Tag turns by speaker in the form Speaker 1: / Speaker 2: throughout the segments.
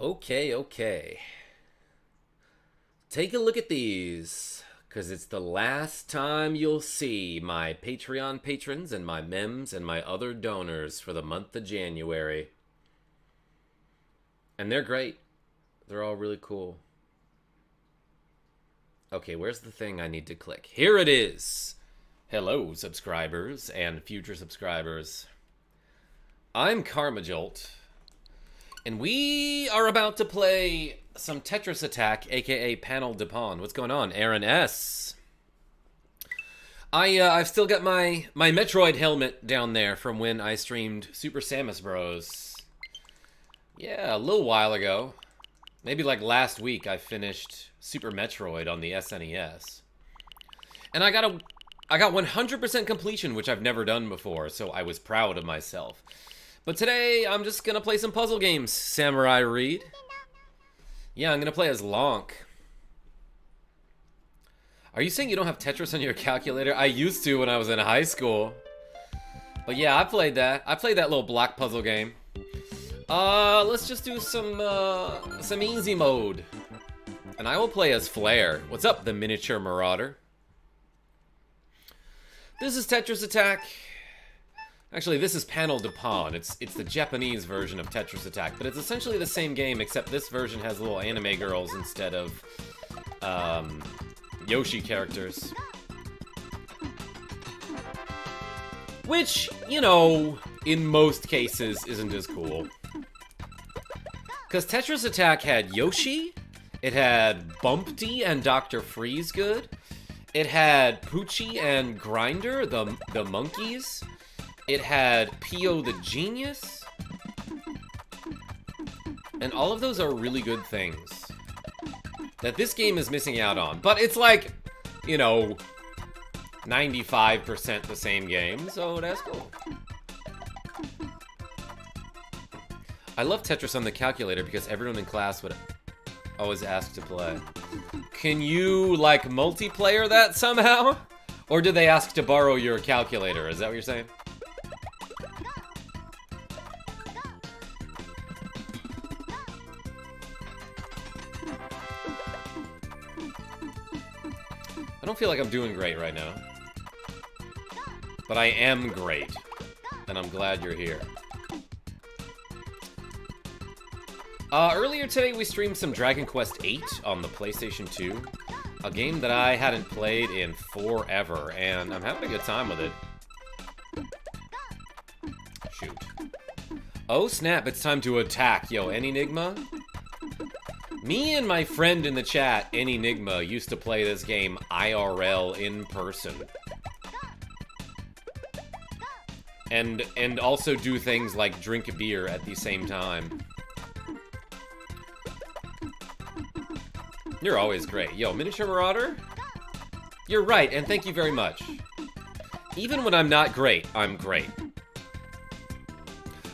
Speaker 1: Okay. Take a look at these, because it's the last time you'll see my Patreon patrons and my mems and my other donors for the month of January. And they're great. They're all really cool. Okay, where's the thing I need to click? Here it is! Hello, subscribers and future subscribers. I'm KarmaJolt, and we are about to play some Tetris Attack, aka Panel de Pon. What's going on, Aaron S? I've still got my Metroid helmet down there from when I streamed Super Samus Bros. Yeah, a little while ago. Maybe like last week I finished Super Metroid on the SNES. And I got 100% completion, which I've never done before, so I was proud of myself. But today, I'm just gonna play some puzzle games, Samurai Reed. Yeah, I'm gonna play as Lonk. Are you saying you don't have Tetris on your calculator? I used to when I was in high school. But yeah, I played that. I played that little block puzzle game. Let's just do some easy mode. And I will play as Flare. What's up, the miniature marauder? This is Tetris Attack. Actually, this is Panel de Pon. It's the Japanese version of Tetris Attack, but it's essentially the same game, except this version has little anime girls instead of Yoshi characters. Which, you know, in most cases isn't as cool. Because Tetris Attack had Yoshi, it had Bumpty and Dr. Freezegood, it had Poochie and Grinder, the monkeys, it had Pio the Genius, and all of those are really good things that this game is missing out on. But it's like, you know, 95% the same game, so that's cool. I love Tetris on the calculator because everyone in class would always ask to play. Can you, like, multiplayer that somehow? Or do they ask to borrow your calculator? Is that what you're saying? I don't feel like I'm doing great right now. But I am great. And I'm glad you're here. Earlier today we streamed some Dragon Quest VIII on the PlayStation 2. A game that I hadn't played in forever, and I'm having a good time with it. Shoot. Oh snap, it's time to attack. Yo, Enigma? Me and my friend in the chat, Enigma, used to play this game IRL in person. And also do things like drink a beer at the same time. You're always great. Yo, Miniature Marauder? You're right, and thank you very much. Even when I'm not great, I'm great.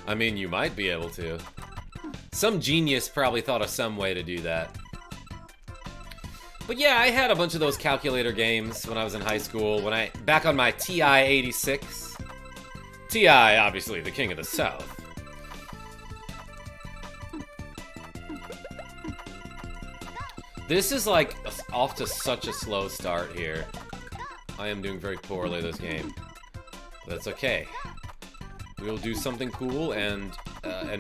Speaker 1: I mean, you might be able to. Some genius probably thought of some way to do that. But yeah, I had a bunch of those calculator games when I was in high school, back on my TI-86. TI, obviously, the king of the South. This is, like, off to such a slow start here. I am doing very poorly this game. But that's okay. We'll do something cool and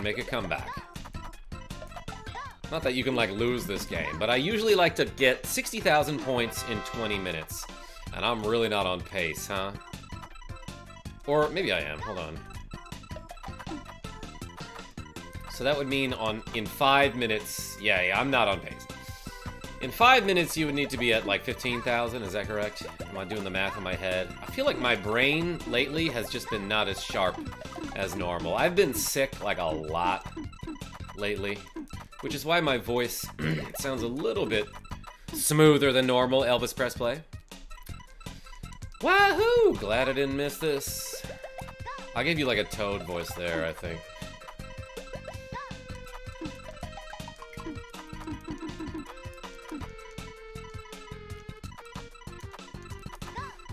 Speaker 1: make a comeback. Not that you can, like, lose this game, but I usually like to get 60,000 points in 20 minutes. And I'm really not on pace, huh? Or maybe I am. Hold on. So that would mean in 5 minutes... Yeah, I'm not on pace. In 5 minutes, you would need to be at, like, 15,000, is that correct? Am I doing the math in my head? I feel like my brain, lately, has just been not as sharp as normal. I've been sick, like, a lot lately, which is why my voice sounds a little bit smoother than normal. Elvis Press Play. Wahoo! Glad I didn't miss this. I gave you, like, a Toad voice there, I think.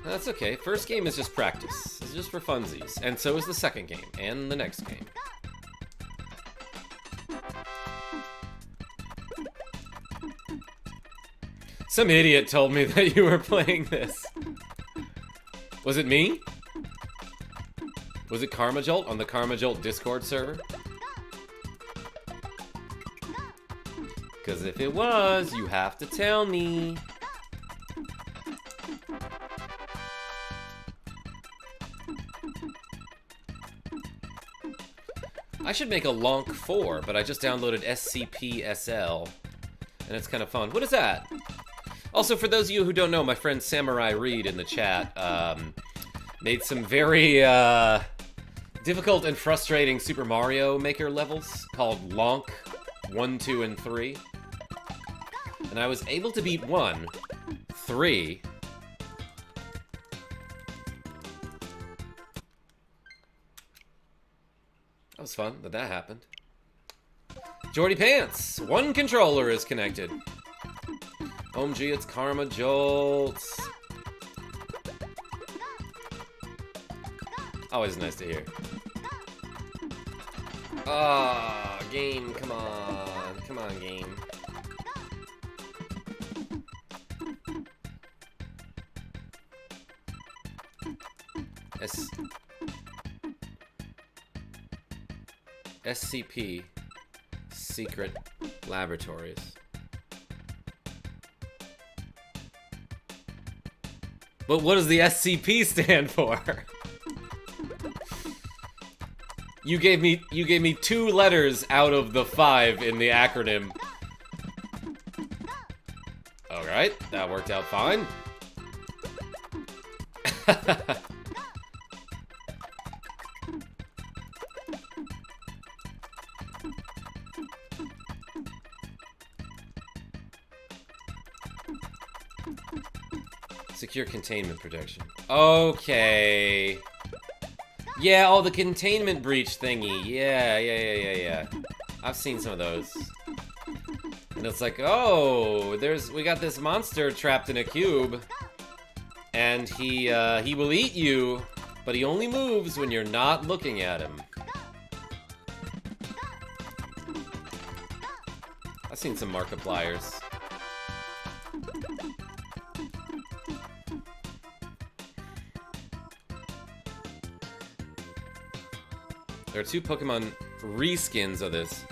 Speaker 1: That's okay. First game is just practice. It's just for funsies. And so is the second game. And the next game. Some idiot told me that you were playing this. Was it me? Was it KarmaJolt on the KarmaJolt Discord server? Because if it was, you have to tell me. I should make a Lonk 4, but I just downloaded SCP-SL, and it's kind of fun. What is that? Also, for those of you who don't know, my friend Samurai Reed in the chat made some very difficult and frustrating Super Mario Maker levels called Lonk 1, 2, and 3. And I was able to beat 1, 3... That was fun that happened. Jordy Pants! One controller is connected. OMG, it's KarmaJolt. Always nice to hear. Ah, game, come on. Come on, game. SCP Secret Laboratories. But what does the SCP stand for? You gave me 2 letters out of the 5 in the acronym. Alright, that worked out fine. Secure containment protection. Okay. Yeah, oh, the containment breach thingy. Yeah. I've seen some of those. And it's like, oh, we got this monster trapped in a cube. And he will eat you, but he only moves when you're not looking at him. I've seen some Markipliers. There are 2 Pokemon reskins of this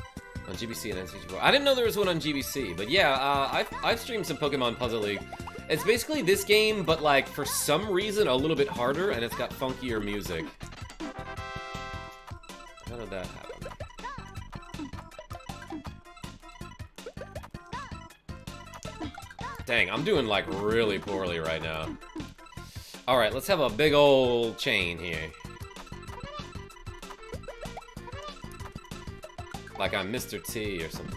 Speaker 1: on GBC and NCG4. I didn't know there was one on GBC, but yeah, I've streamed some Pokemon Puzzle League. It's basically this game, but like for some reason a little bit harder, and it's got funkier music. How did that happen? Dang, I'm doing like really poorly right now. All right, let's have a big old chain here. Like I'm Mr. T or something.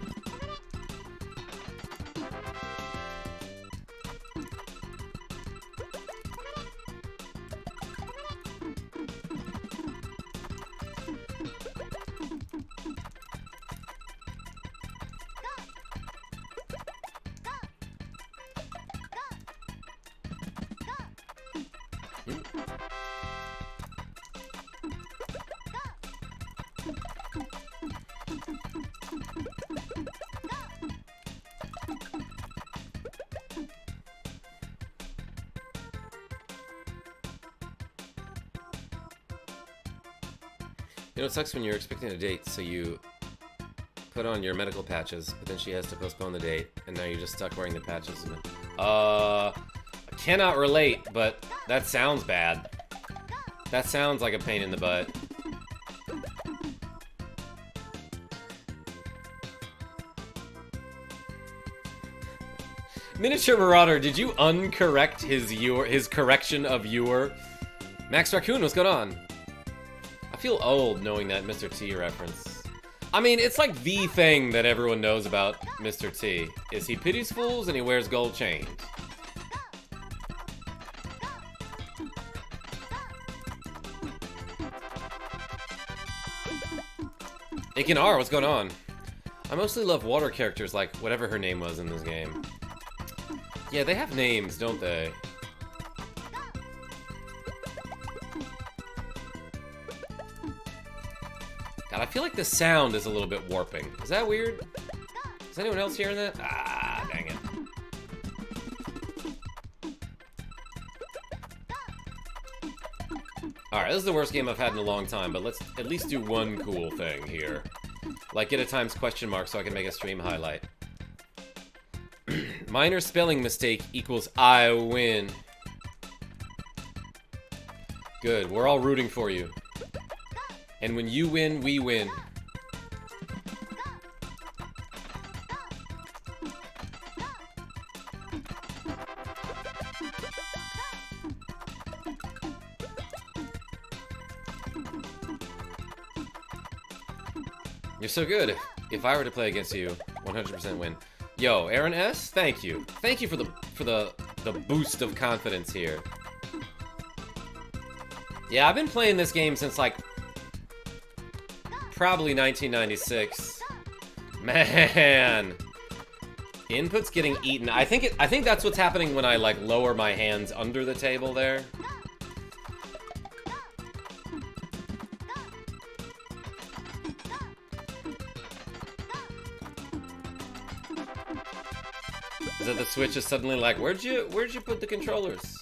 Speaker 1: You know, it sucks when you're expecting a date, so you put on your medical patches, but then she has to postpone the date, and now you're just stuck wearing the patches. I cannot relate, but that sounds bad. That sounds like a pain in the butt. Miniature Marauder, did you uncorrect his correction of your? Max Raccoon, what's going on? I feel old knowing that Mr. T reference. I mean, it's like the thing that everyone knows about Mr. T. Is he pities fools and he wears gold chains. Ikinar, what's going on? I mostly love water characters like whatever her name was in this game. Yeah, they have names, don't they? God, I feel like the sound is a little bit warping. Is that weird? Is anyone else hearing that? Ah, dang it. Alright, this is the worst game I've had in a long time, but let's at least do one cool thing here. Like, get a times question mark so I can make a stream highlight. Minor spelling mistake equals I win. Good, we're all rooting for you. And when you win, we win. You're so good. If I were to play against you, 100% win. Yo, Aaron S, thank you. Thank you for the boost of confidence here. Yeah, I've been playing this game since like probably 1996. Man, input's getting eaten. I think that's what's happening when I like lower my hands under the table there. Is that the Switch is suddenly like, where'd you put the controllers?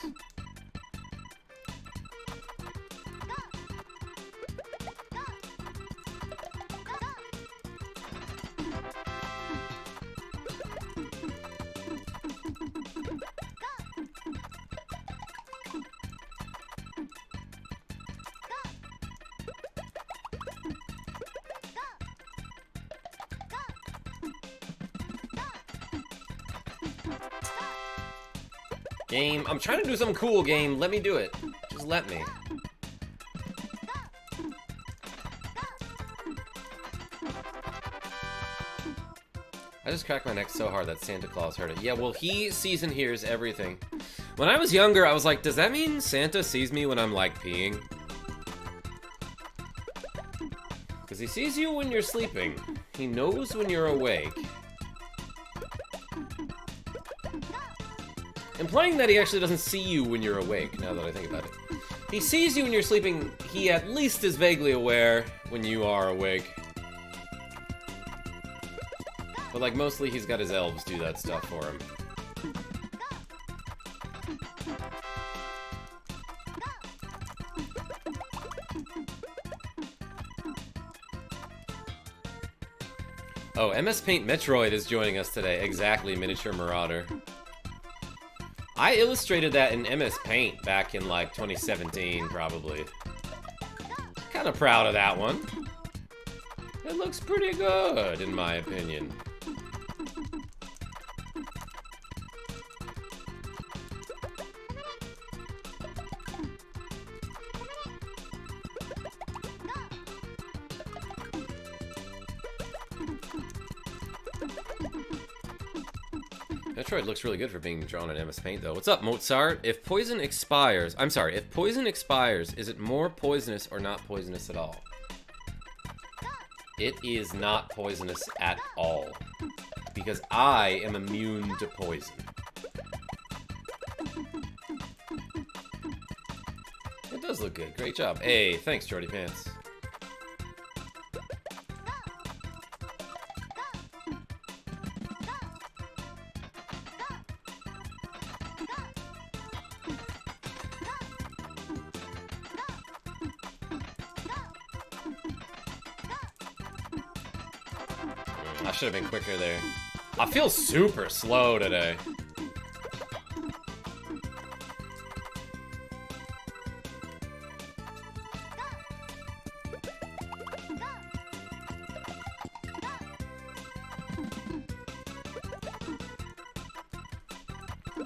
Speaker 1: Game, I'm trying to do something cool, game. Let me do it. Just let me. I just cracked my neck so hard that Santa Claus heard it. Yeah, well, he sees and hears everything. When I was younger, I was like, does that mean Santa sees me when I'm, like, peeing? Because he sees you when you're sleeping. He knows when you're awake. Implying that he actually doesn't see you when you're awake, now that I think about it. He sees you when you're sleeping, he at least is vaguely aware when you are awake. But like, mostly he's got his elves do that stuff for him. Oh, MS Paint Metroid is joining us today. Exactly, Miniature Marauder. I illustrated that in MS Paint back in, like, 2017, probably. Kind of proud of that one. It looks pretty good, in my opinion. Metroid looks really good for being drawn in MS Paint, though. What's up, Mozart? If poison expires... I'm sorry, if poison expires, is it more poisonous or not poisonous at all? It is not poisonous at all. Because I am immune to poison. It does look good. Great job. Hey, thanks, Jordy Pants. I should have been quicker there. I feel super slow today.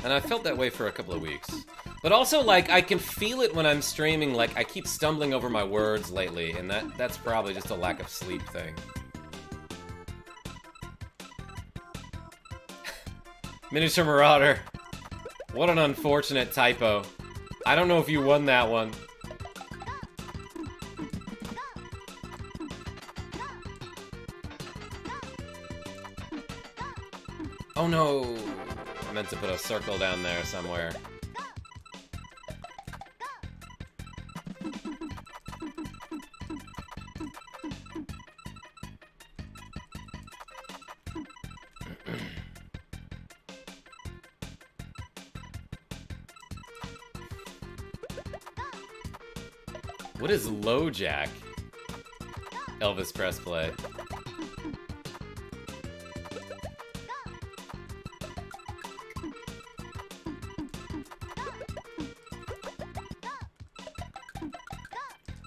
Speaker 1: And I felt that way for a couple of weeks. But also, like, I can feel it when I'm streaming. Like, I keep stumbling over my words lately, and that's probably just a lack of sleep thing. Miniature Marauder. What an unfortunate typo. I don't know if you won that one. Oh no! I meant to put a circle down there somewhere. What is LoJack? Elvis Presley.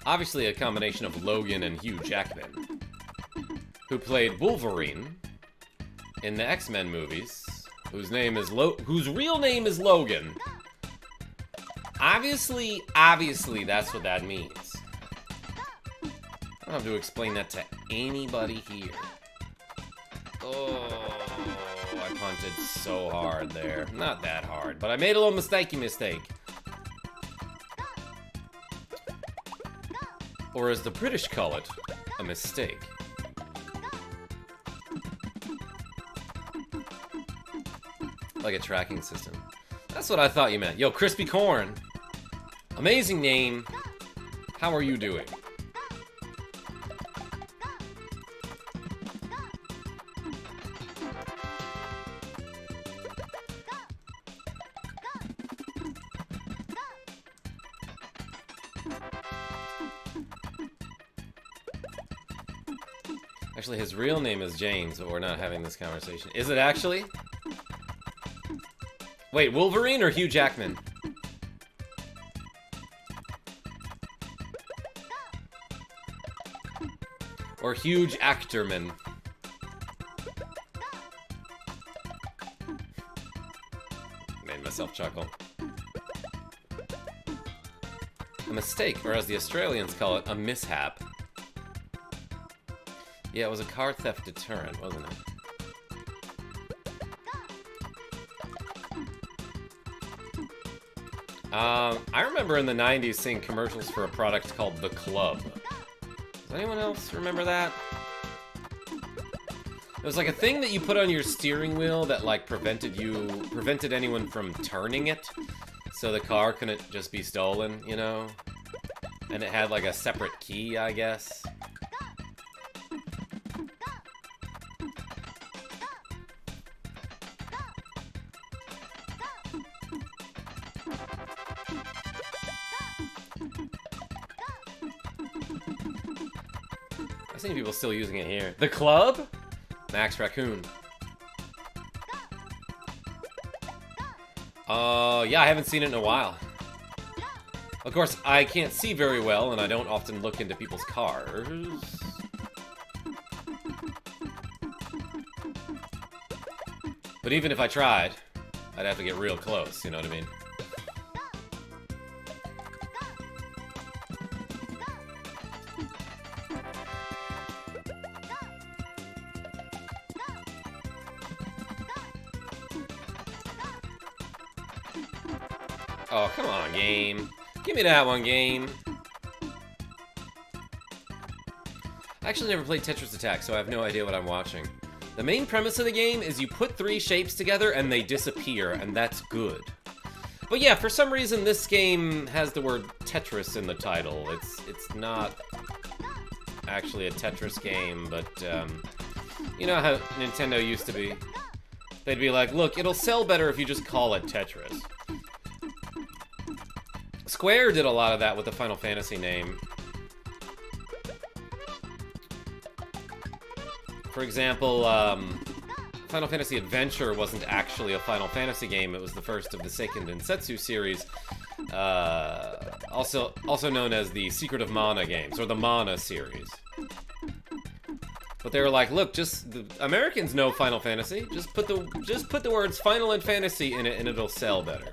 Speaker 1: Obviously a combination of Logan and Hugh Jackman, who played Wolverine in the X-Men movies, whose real name is Logan. Obviously, that's what that means. I don't have to explain that to anybody here. Oh, I punted so hard there. Not that hard, but I made a little mistake. Or as the British call it, a mistake. Like a tracking system. That's what I thought you meant. Yo, Crispy Corn. Amazing name. How are you doing? Actually, his real name is James, but we're not having this conversation. Is it actually? Wait, Wolverine or Hugh Jackman? Or Huge Actorman? Made myself chuckle. A mistake, or as the Australians call it, a mishap. Yeah, it was a car theft deterrent, wasn't it? I remember in the 90s seeing commercials for a product called The Club. Does anyone else remember that? It was like a thing that you put on your steering wheel that like prevented anyone from turning it, so the car couldn't just be stolen, you know? And it had like a separate key, I guess. I've seen people still using it here. The Club? Max Raccoon. Yeah, I haven't seen it in a while. Of course, I can't see very well, and I don't often look into people's cars. But even if I tried, I'd have to get real close, you know what I mean? Oh, come on, game. Give me that one, game. I actually never played Tetris Attack, so I have no idea what I'm watching. The main premise of the game is you put 3 shapes together and they disappear, and that's good. But yeah, for some reason this game has the word Tetris in the title. It's not actually a Tetris game, but you know how Nintendo used to be? They'd be like, look, it'll sell better if you just call it Tetris. Square did a lot of that with the Final Fantasy name. For example, Final Fantasy Adventure wasn't actually a Final Fantasy game, it was the first of the Seiken Densetsu series, also known as the Secret of Mana games, or the Mana series. But they were like, look, the Americans know Final Fantasy, just put the words Final and Fantasy in it and it'll sell better.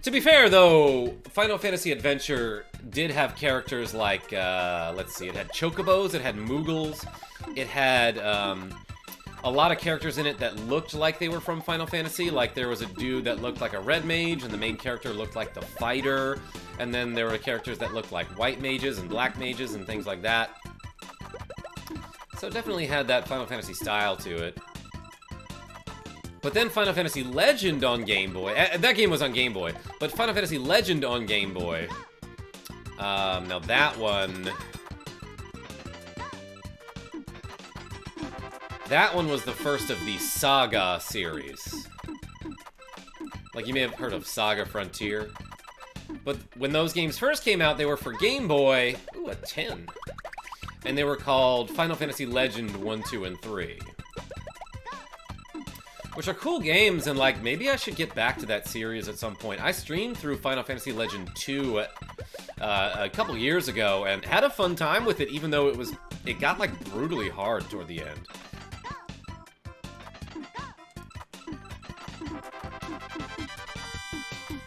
Speaker 1: To be fair, though, Final Fantasy Adventure did have characters like, let's see, it had Chocobos, it had Moogles, it had a lot of characters in it that looked like they were from Final Fantasy. Like, there was a dude that looked like a red mage, and the main character looked like the fighter, and then there were characters that looked like white mages and black mages and things like that. So it definitely had that Final Fantasy style to it. But then Final Fantasy Legend on Game Boy, that game was on Game Boy, but Final Fantasy Legend on Game Boy, now that one was the first of the Saga series. Like, you may have heard of Saga Frontier. But when those games first came out, they were for Game Boy. Ooh, a 10. And they were called Final Fantasy Legend 1, 2, and 3. Which are cool games, and like, maybe I should get back to that series at some point. I streamed through Final Fantasy Legend 2 a couple years ago, and had a fun time with it, even though it got like brutally hard toward the end.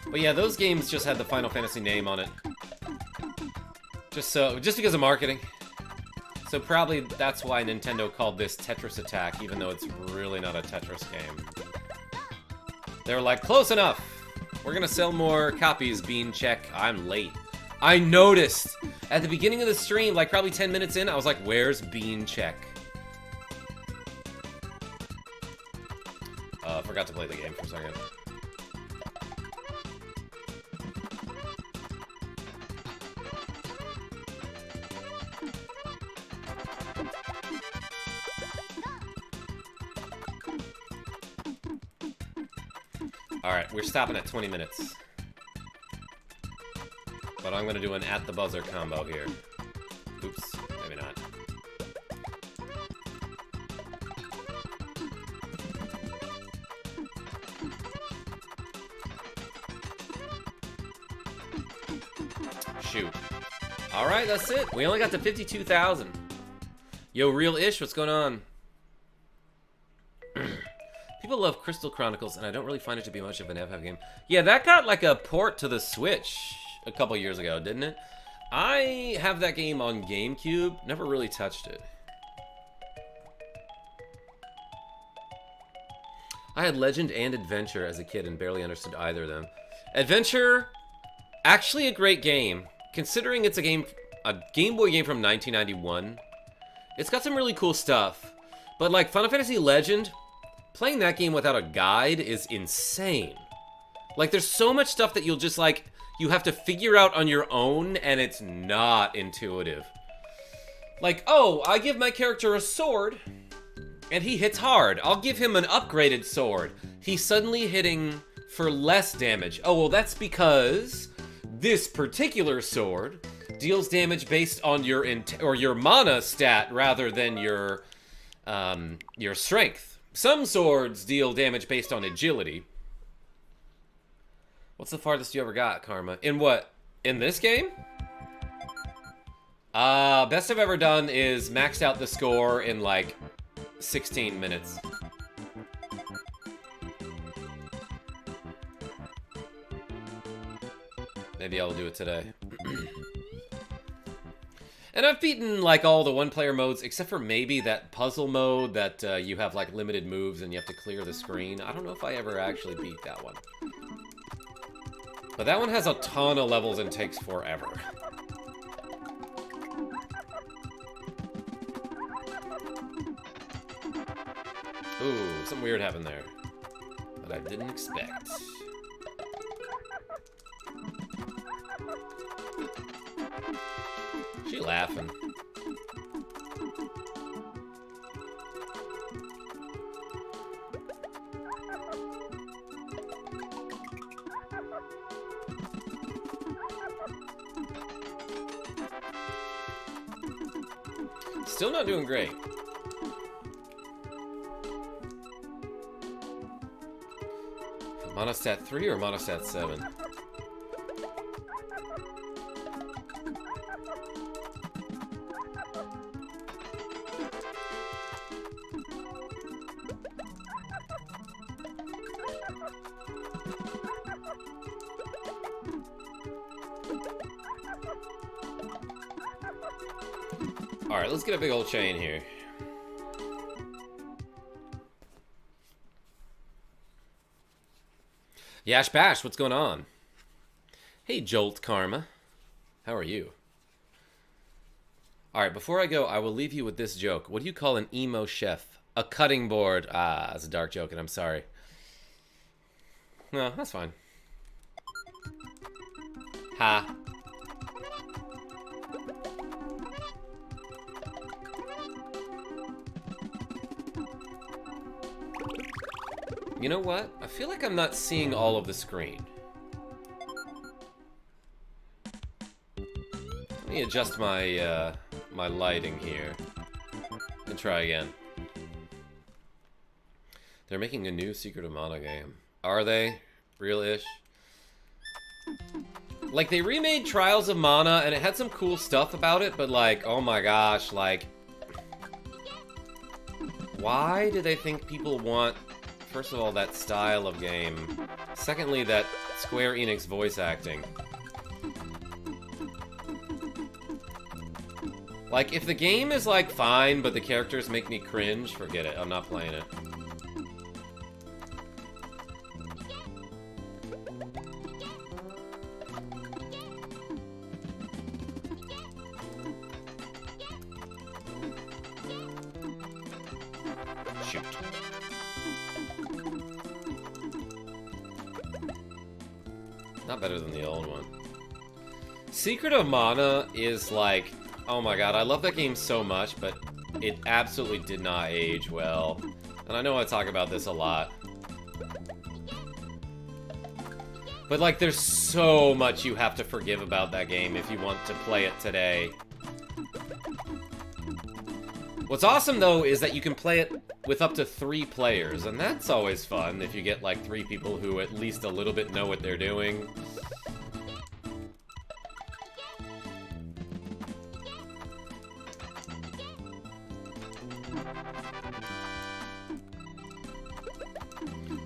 Speaker 1: But yeah, those games just had the Final Fantasy name on it. Just because of marketing. So probably that's why Nintendo called this Tetris Attack, even though it's really not a Tetris game. They were like, close enough! We're gonna sell more copies, Bean Check. I'm late. I noticed! At the beginning of the stream, like probably 10 minutes in, I was like, where's Bean Check? Forgot to play the game for a second. Alright, we're stopping at 20 minutes. But I'm gonna do an at the buzzer combo here. Oops, maybe not. Shoot. Alright, that's it. We only got to 52,000. Yo, Real Ish, what's going on? People love Crystal Chronicles, and I don't really find it to be much of an FF game. Yeah, that got like a port to the Switch a couple years ago, didn't it? I have that game on GameCube, never really touched it. I had Legend and Adventure as a kid and barely understood either of them. Adventure, actually a great game. Considering it's a Game Boy game from 1991, it's got some really cool stuff. But like Final Fantasy Legend, playing that game without a guide is insane. Like, there's so much stuff that you'll just, like, you have to figure out on your own, and it's not intuitive. Like, oh, I give my character a sword, and he hits hard. I'll give him an upgraded sword. He's suddenly hitting for less damage. Oh, well, that's because this particular sword deals damage based on your mana stat rather than your strength. Some swords deal damage based on agility. What's the farthest you ever got, Karma? In what? In this game? Best I've ever done is maxed out the score in like 16 minutes. Maybe I'll do it today. And I've beaten, like, all the one-player modes, except for maybe that puzzle mode that you have, like, limited moves and you have to clear the screen. I don't know if I ever actually beat that one. But that one has a ton of levels and takes forever. Ooh, something weird happened there. That I didn't expect. She laughing. Still not doing great. Monostat 3 or Monostat 7? Alright, let's get a big old chain here. Yash Bash, what's going on? Hey, Jolt Karma. How are you? Alright, before I go, I will leave you with this joke. What do you call an emo chef? A cutting board. Ah, that's a dark joke, and I'm sorry. No, that's fine. Ha. You know what? I feel like I'm not seeing all of the screen. Let me adjust my, my lighting here. And try again. They're making a new Secret of Mana game. Are they? Real-ish? Like, they remade Trials of Mana, and it had some cool stuff about it, but like, oh my gosh, like... Why do they think people want, first of all, that style of game? Secondly, that Square Enix voice acting. Like, if the game is, like, fine, but the characters make me cringe, forget it. I'm not playing it. Shoot. Not better than the old one. Secret of Mana is, like... Oh my god, I love that game so much, but it absolutely did not age well. And I know I talk about this a lot. But like, there's so much you have to forgive about that game if you want to play it today. What's awesome, though, is that you can play it with up to 3 players, and that's always fun if you get like 3 people who at least a little bit know what they're doing.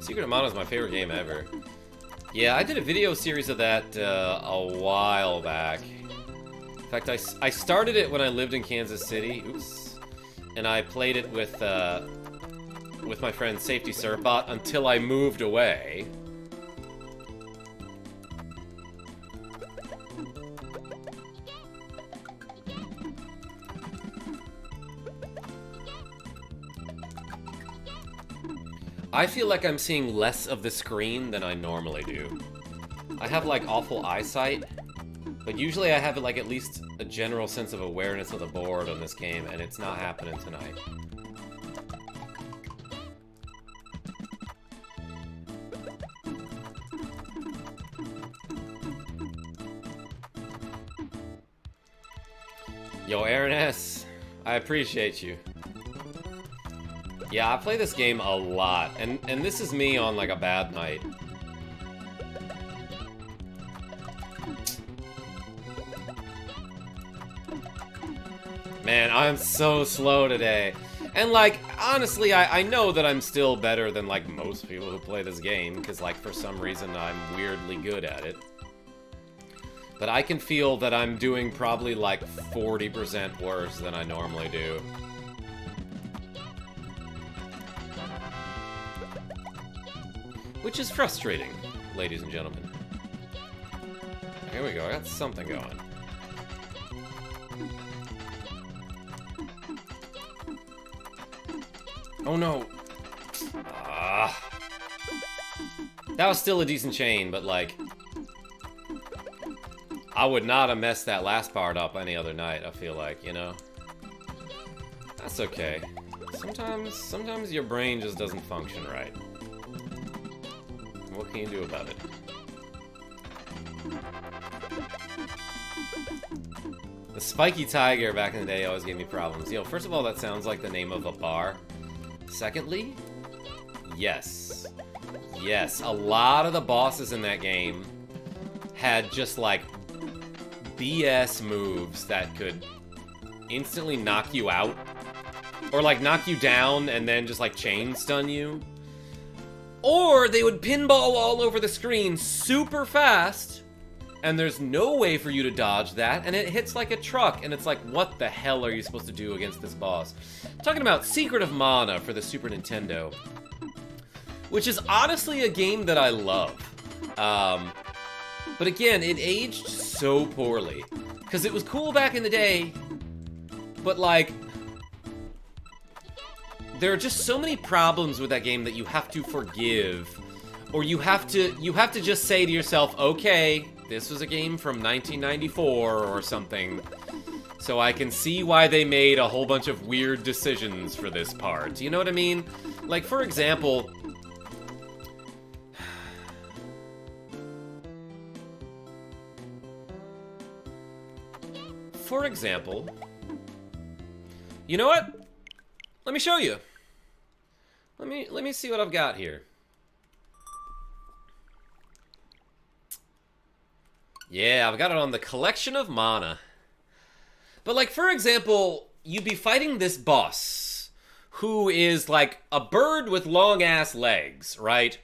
Speaker 1: Secret of Mana is my favorite game ever. Yeah, I did a video series of that a while back. In fact, I started it when I lived in Kansas City. Oops. And I played it with my friend Safety Surfbot until I moved away. I feel like I'm seeing less of the screen than I normally do. I have, like, awful eyesight, but usually I have, like, at least a general sense of awareness of the board on this game, and it's not happening tonight. Yo, Aaron S., I appreciate you. Yeah, I play this game a lot, and this is me on, like, a bad night. Man, I'm so slow today. And, like, honestly, I know that I'm still better than, like, most people who play this game, because, like, for some reason I'm weirdly good at it. But I can feel that I'm doing probably, like, 40% worse than I normally do. Which is frustrating, ladies and gentlemen. Here we go, I got something going. Oh no! That was still a decent chain, but like... I would not have messed that last part up any other night, I feel like, you know? That's okay. Sometimes your brain just doesn't function right. What can you do about it? The Spiky Tiger back in the day always gave me problems. Yo, first of all, that sounds like the name of a bar. Secondly, yes. Yes, a lot of the bosses in that game had just, like, BS moves that could instantly knock you out. Or, like, knock you down and then just, like, chain stun you. Or they would pinball all over the screen super fast, and there's no way for you to dodge that, and it hits like a truck, and it's like, what the hell are you supposed to do against this boss? I'm talking about Secret of Mana for the Super Nintendo, which is honestly a game that I love. But again, it aged so poorly, because it was cool back in the day, but like... There are just so many problems with that game that you have to forgive, or you have to just say to yourself, okay, this was a game from 1994 or something, so I can see why they made a whole bunch of weird decisions for this part. You know what I mean? Like, for example... For example... You know what? Let me show you. Let me see what I've got here. Yeah, I've got it on the collection of mana. But like, for example, you'd be fighting this boss who is like a bird with long-ass legs, right?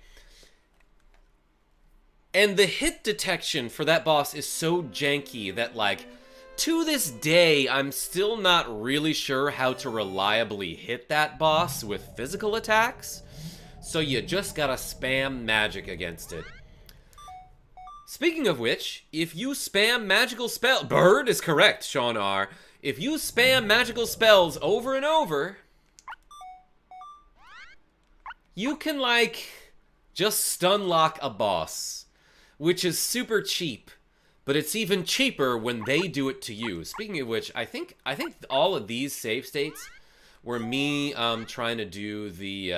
Speaker 1: And the hit detection for that boss is so janky that, like, to this day, I'm still not really sure how to reliably hit that boss with physical attacks. So you just gotta spam magic against it. Speaking of which, if you spam magical spell... Bird is correct, Sean R. If you spam magical spells over and over, you can, like, just stun lock a boss, which is super cheap, but it's even cheaper when they do it to you. Speaking of which, I think all of these save states were me trying to do the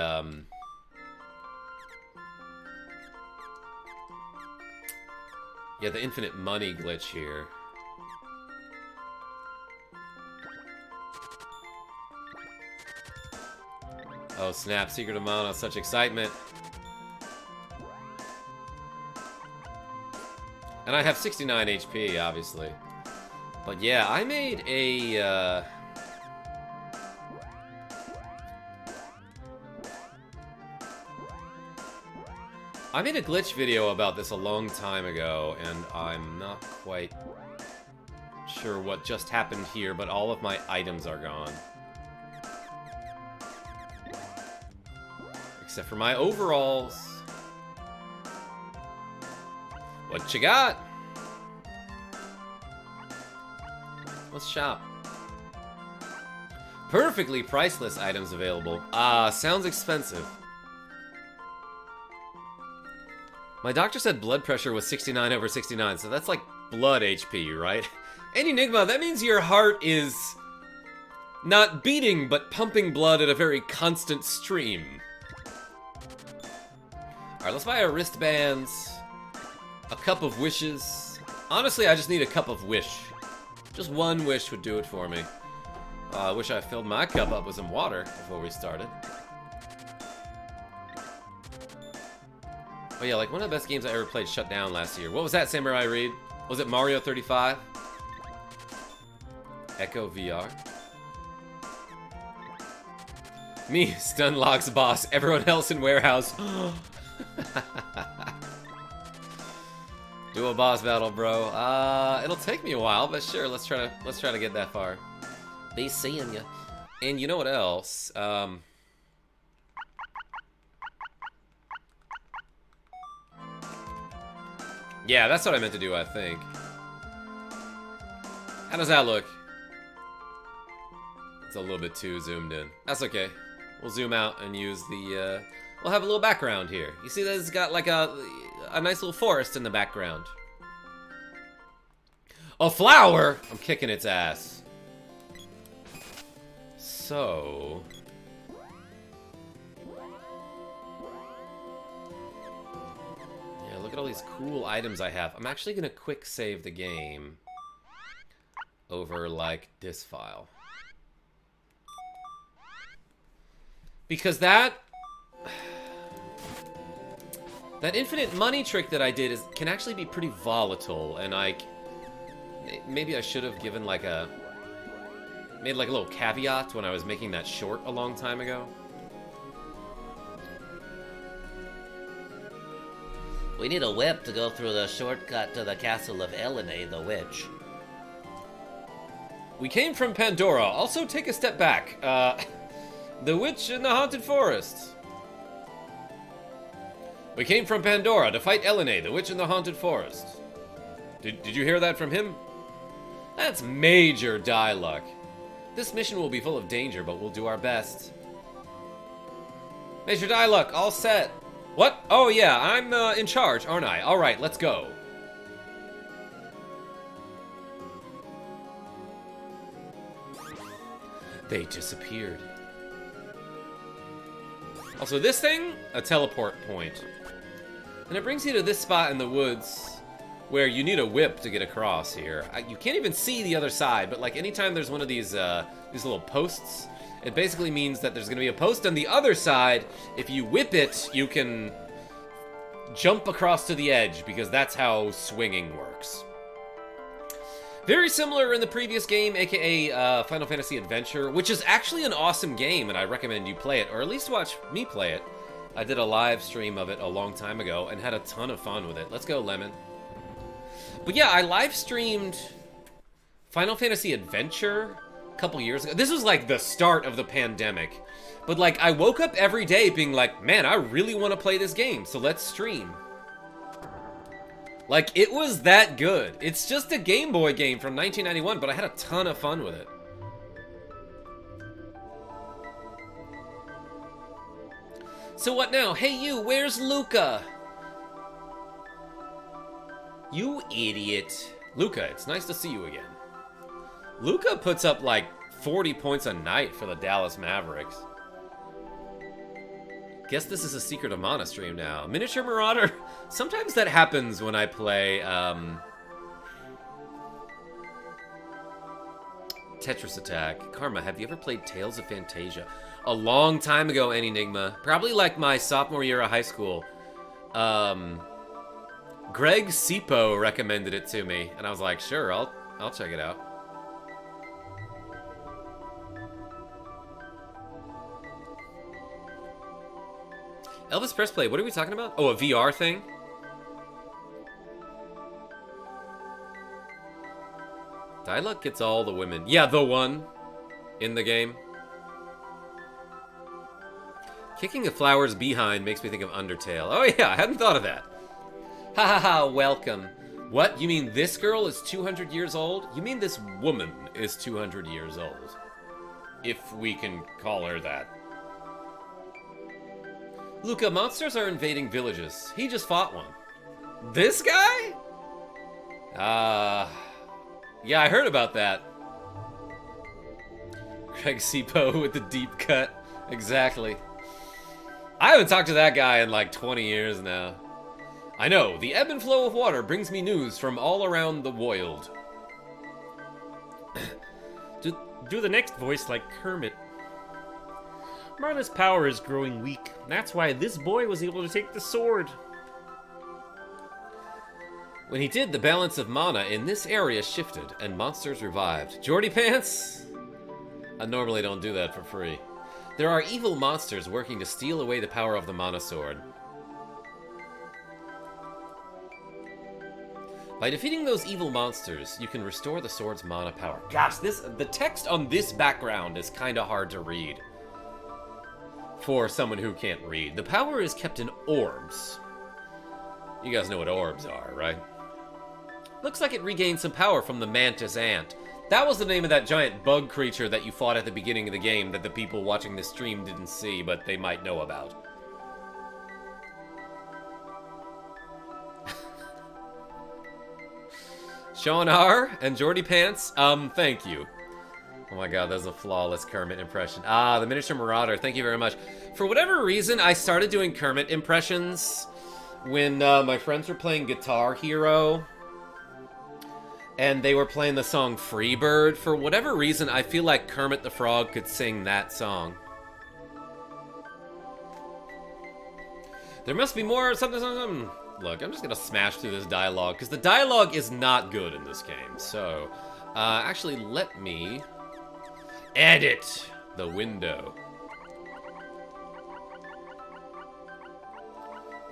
Speaker 1: yeah, the infinite money glitch here. Oh snap, Secret of Mana, such excitement. And I have 69 HP, obviously. But yeah, I made a, I made a glitch video about this a long time ago, and I'm not quite sure what just happened here, but all of my items are gone. Except for my overalls. What you got? Let's shop. Perfectly priceless items available. Ah, sounds expensive. My doctor said blood pressure was 69 over 69, so that's like blood HP, right? And Enigma, that means your heart is not beating, but pumping blood at a very constant stream. Alright, let's buy our wristbands. A cup of wishes. Honestly, I just need a cup of wish. Just one wish would do it for me. I wish I filled my cup up with some water before we started. Oh yeah, like one of the best games I ever played shut down last year. What was that, Samurai Reed? Was it Mario 35? Echo VR? Me, stun locks boss. Everyone else in warehouse. Do a boss battle, bro. It'll take me a while, but sure, let's try to get that far. Be seeing ya. And you know what else? Yeah, that's what I meant to do, I think. How does that look? It's a little bit too zoomed in. That's okay. We'll zoom out and use the, we'll have a little background here. You see that it's got like a nice little forest in the background. A flower! I'm kicking its ass. So... yeah, look at all these cool items I have. I'm actually gonna quick save the game over, like, this file. Because that infinite money trick that I did can actually be pretty volatile, and maybe I should have given like made like a little caveat when I was making that short a long time ago.
Speaker 2: We need a whip to go through the shortcut to the castle of Elene, the witch.
Speaker 1: We came from Pandora. Also, take a step back. The witch in the haunted forest. We came from Pandora to fight Elene, the witch in the haunted forest. Did you hear that from him? That's major die luck. This mission will be full of danger, but we'll do our best. Major die luck, all set. What? Oh yeah, I'm in charge, aren't I? Alright, let's go. They disappeared. Also, this thing, a teleport point. And it brings you to this spot in the woods where you need a whip to get across here. You can't even see the other side, but like anytime there's one of these little posts, it basically means that there's gonna be a post on the other side. If you whip it, you can jump across to the edge, because that's how swinging works. Very similar in the previous game, aka Final Fantasy Adventure, which is actually an awesome game, and I recommend you play it, or at least watch me play it. I did a live stream of it a long time ago and had a ton of fun with it. Let's go, Lemon. But yeah, I live streamed Final Fantasy Adventure a couple years ago. This was like the start of the pandemic. But like, I woke up every day being like, man, I really want to play this game, so let's stream. Like, it was that good. It's just a Game Boy game from 1991, but I had a ton of fun with it. So what now? Hey you, where's Luca? You idiot. Luca, it's nice to see you again. Luca puts up like 40 points a night for the Dallas Mavericks. Guess this is a Secret of Mana stream now. Miniature Marauder. Sometimes that happens when I play Tetris Attack. Karma, have you ever played Tales of Fantasia? A long time ago, Enigma. Probably like my sophomore year of high school. Greg Sipo recommended it to me, and I was like, sure, I'll check it out. Elvis Press Play, what are we talking about? Oh, a VR thing? Dialogue gets all the women. Yeah, the one in the game. Kicking a flower's behind makes me think of Undertale. Oh yeah, I hadn't thought of that. Ha ha ha, welcome. What? You mean this girl is 200 years old? You mean this woman is 200 years old? If we can call her that. Luca, monsters are invading villages. He just fought one. This guy? Yeah, I heard about that. Greg Sipo with the deep cut. Exactly. I haven't talked to that guy in like 20 years now. I know, the ebb and flow of water brings me news from all around the world.
Speaker 3: Do the next voice like Kermit. Marla's power is growing weak. That's why this boy was able to take the sword.
Speaker 1: When he did, the balance of mana in this area shifted, and monsters revived. Jordy Pants? I normally don't do that for free. There are evil monsters working to steal away the power of the mana sword. By defeating those evil monsters, you can restore the sword's mana power. Gosh, the text on this background is kinda hard to read. For someone who can't read. The power is kept in orbs. You guys know what orbs are, right? Looks like it regained some power from the Mantis Ant. That was the name of that giant bug creature that you fought at the beginning of the game that the people watching this stream didn't see, but they might know about. Sean R. and Jordy Pants, thank you. Oh my god, that's a flawless Kermit impression. Ah, the Miniature Marauder, thank you very much. For whatever reason, I started doing Kermit impressions when my friends were playing Guitar Hero. And they were playing the song Freebird. For whatever reason, I feel like Kermit the Frog could sing that song. There must be more something. Look, I'm just gonna smash through this dialogue, because the dialogue is not good in this game. So, actually, let me edit the window.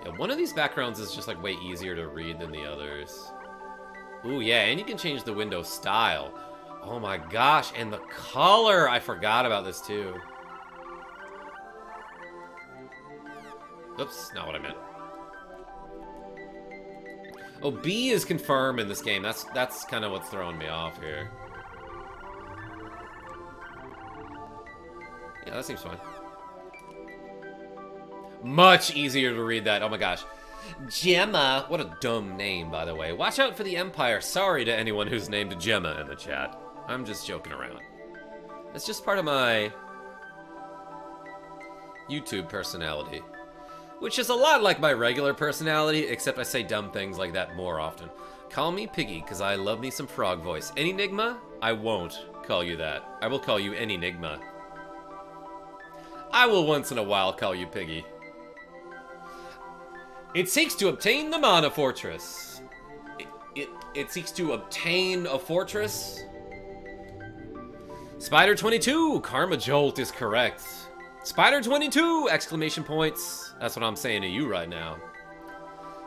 Speaker 1: Yeah, one of these backgrounds is just like way easier to read than the others. Ooh, yeah, and you can change the window style. Oh my gosh, and the color! I forgot about this too. Oops, not what I meant. Oh, B is confirmed in this game. That's kind of what's throwing me off here. Yeah, that seems fine. Much easier to read that. Oh my gosh. Gemma. What a dumb name, by the way. Watch out for the Empire. Sorry to anyone who's named Gemma in the chat. I'm just joking around. It's just part of my YouTube personality. Which is a lot like my regular personality, except I say dumb things like that more often. Call me Piggy, because I love me some frog voice. Enigma? I won't call you that. I will call you Enigma. I will once in a while call you Piggy. It seeks to obtain the Mana Fortress. It seeks to obtain a fortress? Spider22, KarmaJolt is correct. Spider22! Exclamation points. That's what I'm saying to you right now.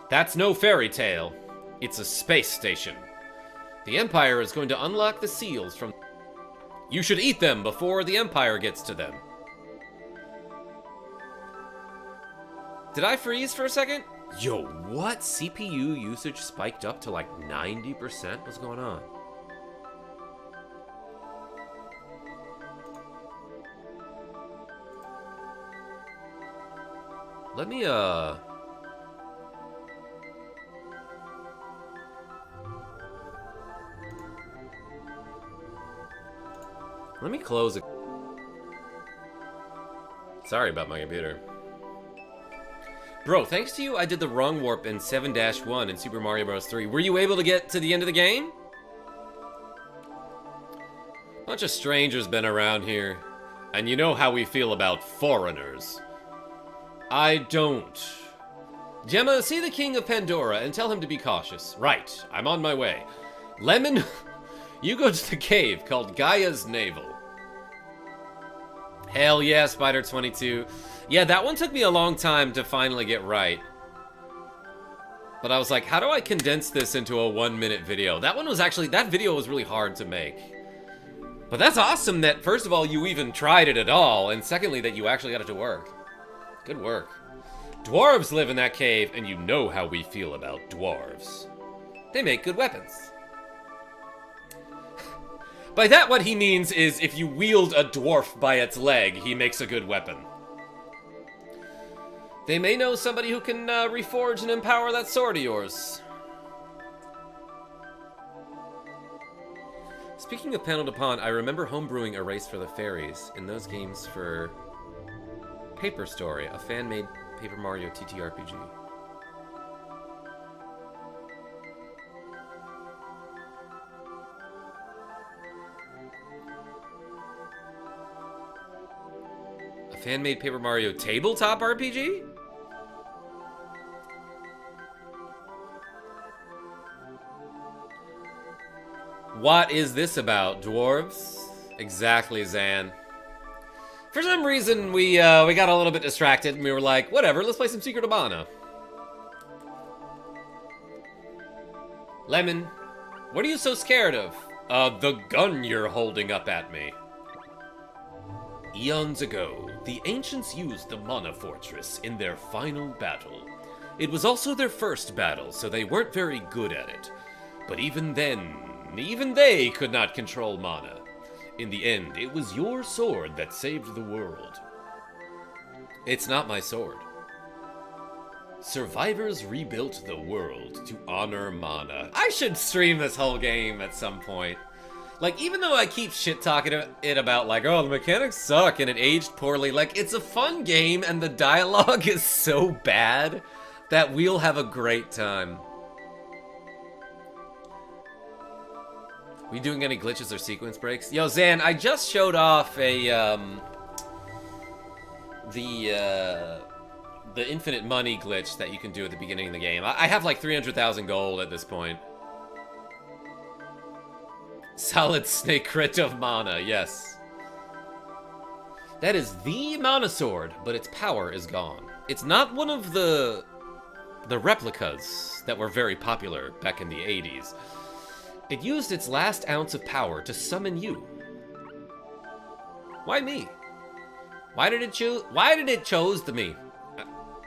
Speaker 1: That's no fairy tale. It's a space station. The Empire is going to unlock the seals from... You should eat them before the Empire gets to them. Did I freeze for a second? Yo, what? CPU usage spiked up to like 90%? What's going on? Let me, let me close it. Sorry about my computer. Bro, thanks to you, I did the wrong warp in 7-1 in Super Mario Bros. 3. Were you able to get to the end of the game? Bunch of strangers been around here. And you know how we feel about foreigners. I don't. Gemma, see the King of Pandora and tell him to be cautious. Right, I'm on my way. Lemon, you go to the cave called Gaia's Navel. Hell yeah, Spider22. Yeah, that one took me a long time to finally get right. But I was like, how do I condense this into a 1-minute video? That one was actually, that video was really hard to make. But that's awesome that, first of all, you even tried it at all, and secondly, that you actually got it to work. Good work. Dwarves live in that cave, and you know how we feel about dwarves. They make good weapons. By that, what he means is if you wield a dwarf by its leg, he makes a good weapon. They may know somebody who can reforge and empower that sword of yours. Speaking of Panel de Pon, I remember homebrewing a race for the fairies in those games for Paper Story, a fan-made Paper Mario TTRPG. A fan-made Paper Mario tabletop RPG? What is this about, dwarves? Exactly, Zan. For some reason, we got a little bit distracted, and we were like, whatever, let's play some Secret of Mana. Lemon, what are you so scared of? The gun you're holding up at me. Eons ago, the ancients used the Mana Fortress in their final battle. It was also their first battle, so they weren't very good at it. But even then, even they could not control mana. In the end, it was your sword that saved the world. It's not my sword. Survivors rebuilt the world to honor mana. I should stream this whole game at some point. Like, even though I keep shit-talking it about, like, oh, the mechanics suck and it aged poorly, like, it's a fun game and the dialogue is so bad that we'll have a great time. We doing any glitches or sequence breaks? Yo, Zan, I just showed off a, the infinite money glitch that you can do at the beginning of the game. I have like 300,000 gold at this point. Solid snake crit of mana, yes. That is the mana sword, but its power is gone. It's not one of the replicas that were very popular back in the 80s. It used its last ounce of power to summon you. Why me? Why did it choose me?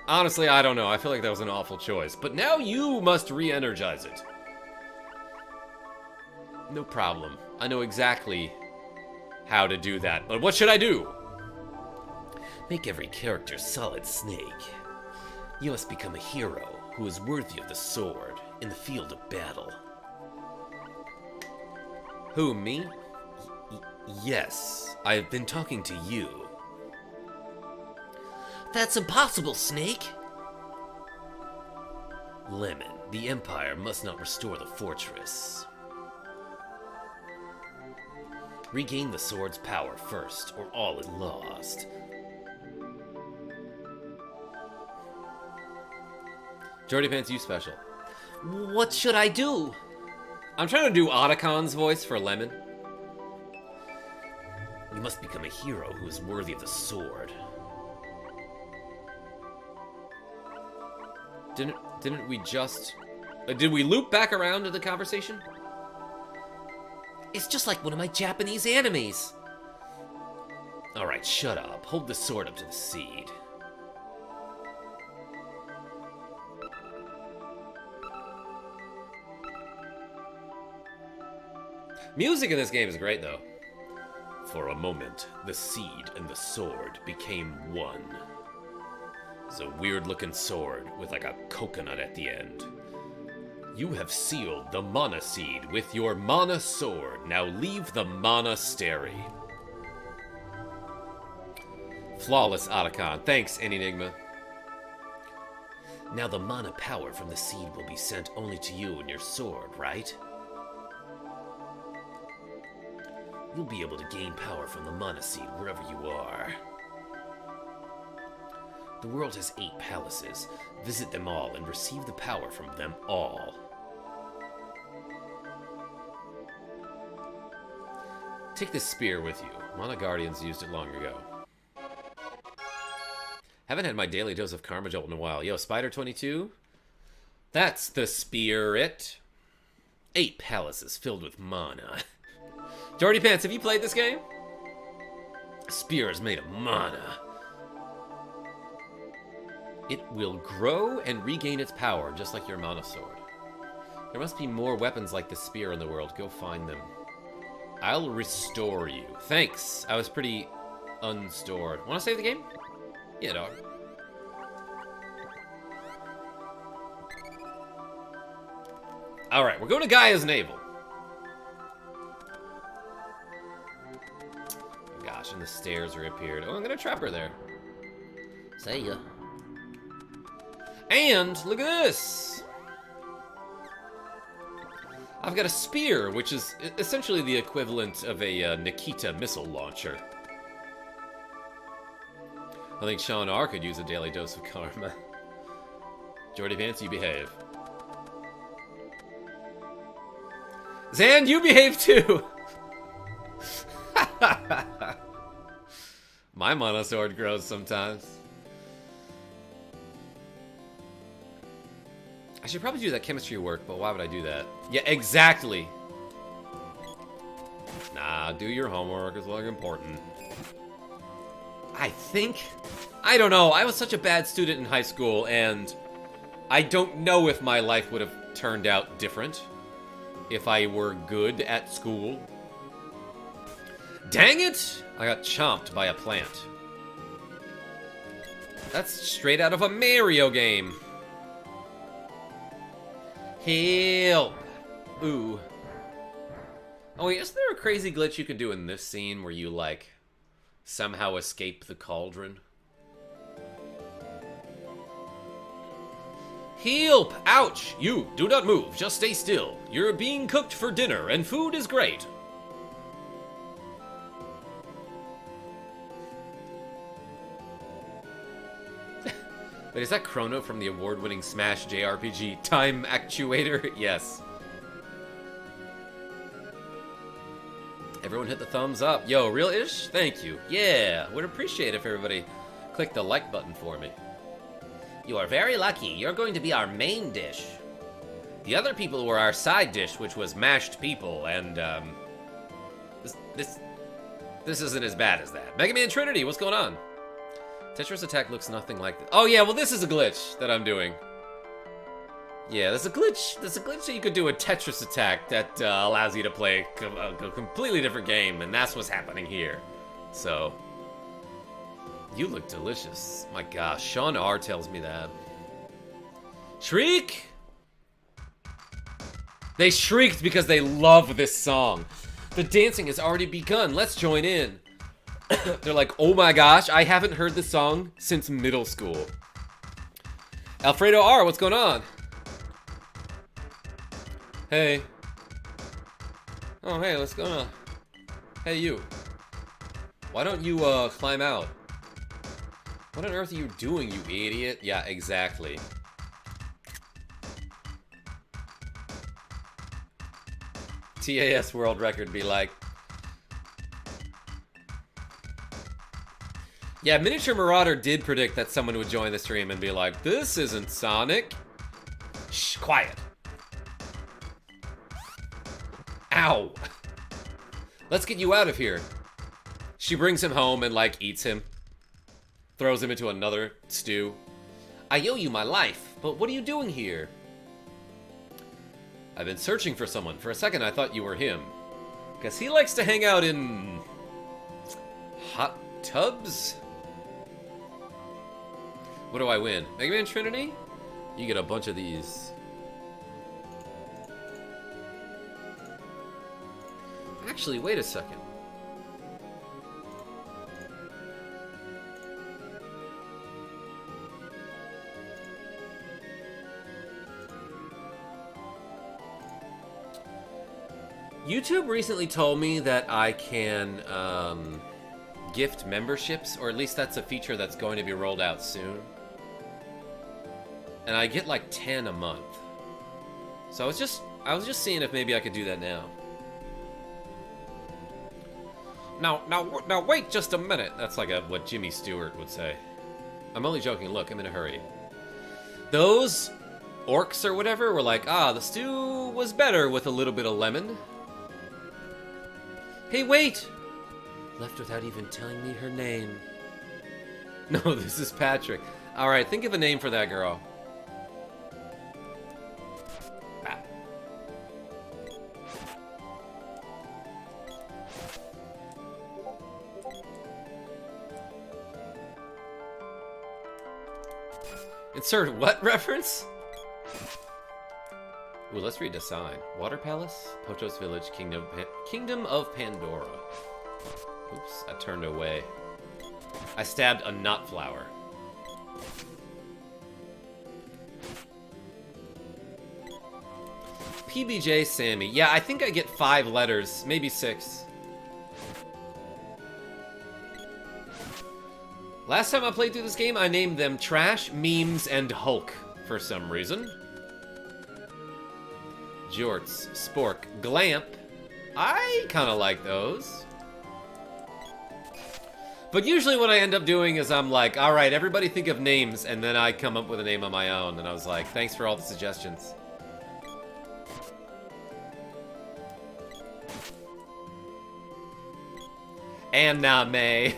Speaker 1: Honestly, I don't know. I feel like that was an awful choice. But now you must re-energize it. No problem. I know exactly how to do that. But what should I do? Make every character Solid Snake. You must become a hero who is worthy of the sword in the field of battle. Who, me? Yes, I have been talking to you.
Speaker 2: That's impossible, Snake.
Speaker 1: Lemon. The Empire must not restore the fortress. Regain the sword's power first, or all is lost. Jordy Pants, you special.
Speaker 2: What should I do?
Speaker 1: I'm trying to do Otacon's voice for Lemon.
Speaker 2: You must become a hero who is worthy of the sword.
Speaker 1: Didn't we just... did we loop back around to the conversation?
Speaker 2: It's just like one of my Japanese animes.
Speaker 1: Alright, shut up. Hold the sword up to the seed. Music in this game is great, though. For a moment, the seed and the sword became one. It's a weird-looking sword with like a coconut at the end. You have sealed the mana seed with your mana sword. Now leave the monastery. Flawless Otacon. Thanks, Enigma.
Speaker 2: Now the mana power from the seed will be sent only to you and your sword, right? You'll be able to gain power from the mana seed wherever you are. The world has 8 palaces. Visit them all and receive the power from them all.
Speaker 1: Take this spear with you. Mana Guardians used it long ago. Haven't had my daily dose of KarmaJolt in a while. Yo, Spider22? That's the spirit. 8 palaces filled with mana. Jordy Pants, have you played this game? Spear is made of mana. It will grow and regain its power, just like your mana sword. There must be more weapons like the spear in the world. Go find them. I'll restore you. Thanks. I was pretty unstored. Want to save the game? Yeah, dog. Alright, we're going to Gaia's Navel. Oh gosh, and the stairs reappeared. Oh, I'm going to trap her there.
Speaker 2: See ya.
Speaker 1: And, look at this! I've got a spear, which is essentially the equivalent of a Nikita missile launcher. I think Sean R. could use a daily dose of karma. Jordy Pants, you behave. Zan, you behave too! My mana sword grows sometimes. I should probably do that chemistry work, but why would I do that? Yeah, exactly! Nah, do your homework, it's like important. I think... I don't know, I was such a bad student in high school, and I don't know if my life would have turned out different if I were good at school. Dang it! I got chomped by a plant. That's straight out of a Mario game. Help! Ooh. Oh wait, isn't there a crazy glitch you could do in this scene where you, like, somehow escape the cauldron? Help! Ouch! You, do not move, just stay still. You're being cooked for dinner, and food is great. Wait, is that Chrono from the award-winning Smash JRPG Time Actuator? Yes. Everyone hit the thumbs up. Yo, real-ish? Thank you. Yeah, would appreciate if everybody clicked the like button for me.
Speaker 2: You are very lucky. You're going to be our main dish.
Speaker 1: The other people were our side dish, which was mashed people, and, This isn't as bad as that. Mega Man Trinity, what's going on? Tetris Attack looks nothing like this. Oh yeah, well this is a glitch that I'm doing. Yeah, there's a glitch that you could do a Tetris Attack that allows you to play a completely different game, and that's what's happening here. So, you look delicious. My gosh, Sean R tells me that. Shriek! They shrieked because they love this song. The dancing has already begun. Let's join in. They're like, oh my gosh, I haven't heard this song since middle school. Alfredo R, what's going on? Hey. Oh, hey, let's go now. Hey, you. Why don't you, climb out? What on earth are you doing, you idiot? Yeah, exactly. TAS world record be like... Yeah, Miniature Marauder did predict that someone would join the stream and be like, this isn't Sonic. Shh, quiet. Ow. Let's get you out of here. She brings him home and, like, eats him. Throws him into another stew. I owe you my life, but what are you doing here? I've been searching for someone. For a second, I thought you were him. Because he likes to hang out in... hot tubs? What do I win? Mega Man Trinity? You get a bunch of these. Actually, wait a second. YouTube recently told me that I can gift memberships, or at least that's a feature that's going to be rolled out soon. And I get like 10 a month. So I was just seeing if maybe I could do that now. Now wait just a minute. That's like what Jimmy Stewart would say. I'm only joking. Look, I'm in a hurry. Those orcs or whatever were like, the stew was better with a little bit of lemon. Hey, wait! Left without even telling me her name. No, this is Patrick. Alright, think of a name for that girl. Ah. Insert what reference? Ooh, let's read the sign. Water Palace, Pochos Village, Kingdom of Pandora. Oops, I turned away. I stabbed a nut flower. PBJ Sammy. Yeah, I think I get 5 letters, maybe 6. Last time I played through this game, I named them Trash, Memes, and Hulk for some reason. Jorts, Spork, Glamp. I kind of like those. But usually what I end up doing is I'm like, alright, everybody think of names, and then I come up with a name on my own, and I was like, thanks for all the suggestions. Anime.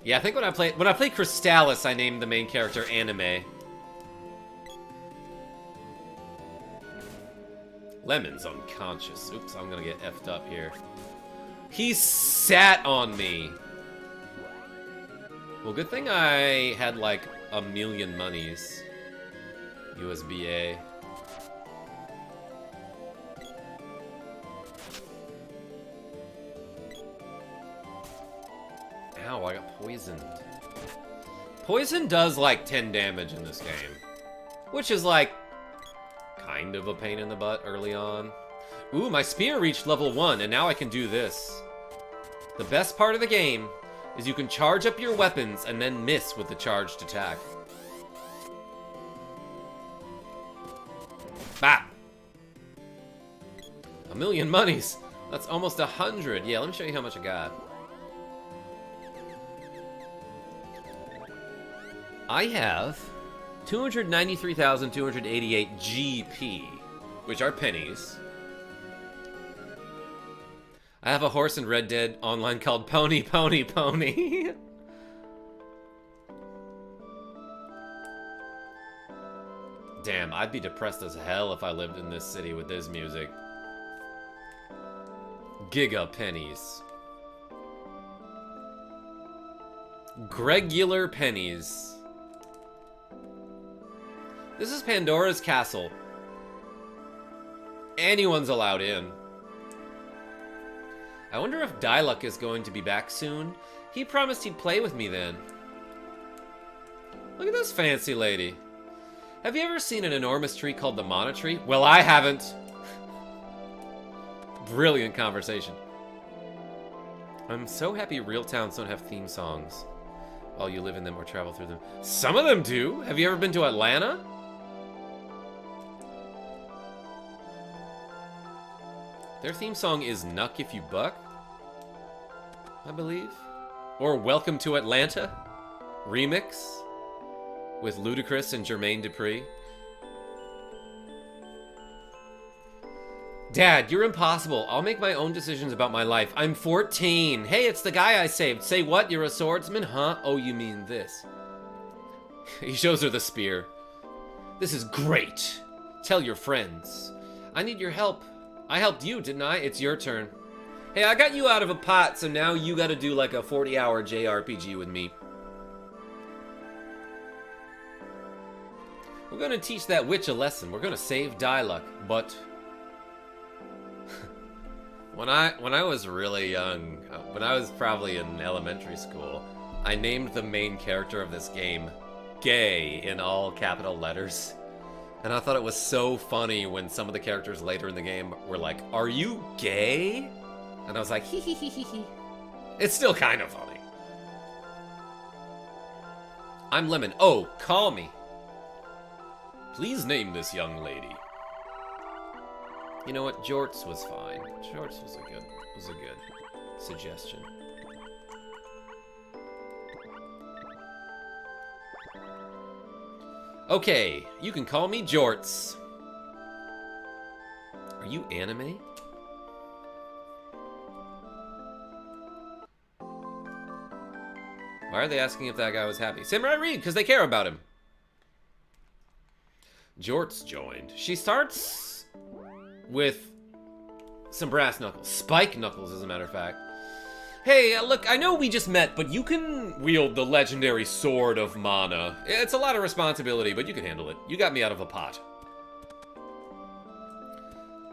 Speaker 1: Yeah, I think when I played Crystallis, I named the main character Anime. Lemon's unconscious. Oops, I'm gonna get effed up here. He sat on me. Well, good thing I had like 1,000,000 monies. USB-A. Ow, I got poisoned. Poison does like 10 damage in this game. Which is like kind of a pain in the butt early on. Ooh, my spear reached level 1, and now I can do this. The best part of the game is you can charge up your weapons and then miss with the charged attack. Bah! 1,000,000 monies! That's almost 100. Yeah, let me show you how much I got. I have 293,288 GP, which are pennies. I have a horse in Red Dead Online called Pony Pony Pony. Damn, I'd be depressed as hell if I lived in this city with this music. Giga pennies. Gregular pennies. This is Pandora's castle. Anyone's allowed in. I wonder if Diluc is going to be back soon. He promised he'd play with me then. Look at this fancy lady. Have you ever seen an enormous tree called the Mana Tree? Well, I haven't. Brilliant conversation. I'm so happy real towns don't have theme songs while you live in them or travel through them. Some of them do. Have you ever been to Atlanta? Their theme song is Nuck If You Buck, I believe. Or Welcome to Atlanta remix with Ludacris and Jermaine Dupri. Dad, you're impossible. I'll make my own decisions about my life. I'm 14. Hey, it's the guy I saved. Say what? You're a swordsman? Huh? Oh, you mean this. He shows her the spear. This is great. Tell your friends. I need your help. I helped you, didn't I? It's your turn. Hey, I got you out of a pot, so now you gotta do like a 40-hour JRPG with me. We're gonna teach that witch a lesson. We're gonna save Diluc, but... When I was really young, when I was probably in elementary school, I named the main character of this game Gay in all capital letters. And I thought it was so funny when some of the characters later in the game were like, "Are you gay?" And I was like, hee hee hee hee hee. It's still kind of funny. I'm Lemon. Oh, call me. Please name this young lady. You know what? Jorts was fine. Jorts was a good suggestion. Okay, you can call me Jorts. Are you anime? Why are they asking if that guy was happy? Samurai Reed, because they care about him. Jorts joined. She starts with some brass knuckles. Spike knuckles, as a matter of fact. Hey, look, I know we just met, but you can wield the legendary Sword of Mana. It's a lot of responsibility, but you can handle it. You got me out of a pot.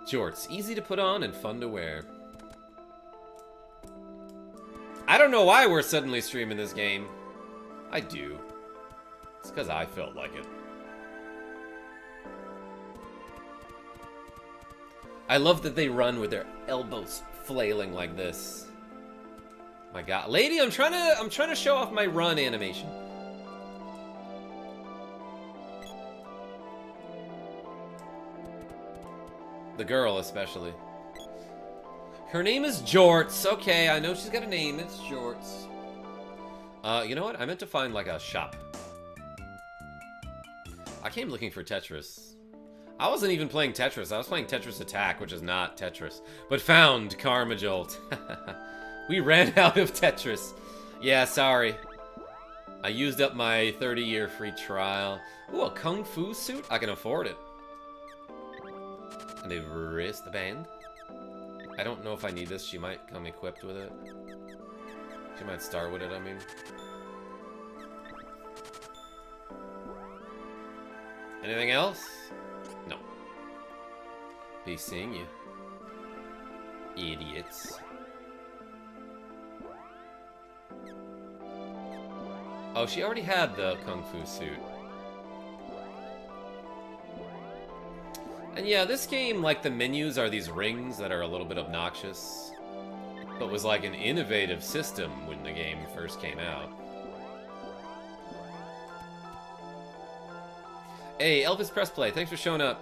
Speaker 1: Jorts, easy to put on and fun to wear. I don't know why we're suddenly streaming this game. I do. It's because I felt like it. I love that they run with their elbows flailing like this. My God, lady, I'm trying to show off my run animation. The girl, especially. Her name is Jorts. Okay, I know she's got a name. It's Jorts. You know what? I meant to find like a shop. I came looking for Tetris. I wasn't even playing Tetris. I was playing Tetris Attack, which is not Tetris. But found KarmaJolt. We ran out of Tetris. Yeah, sorry. I used up my 30-year free trial. Ooh, a kung fu suit? I can afford it. And a wristband. I don't know if I need this. She might come equipped with it. She might start with it, I mean. Anything else? No. Be seeing you. Idiots. Oh, she already had the kung fu suit. And yeah, this game, like the menus are these rings that are a little bit obnoxious, but was like an innovative system when the game first came out. Hey, Elvis Press Play, thanks for showing up.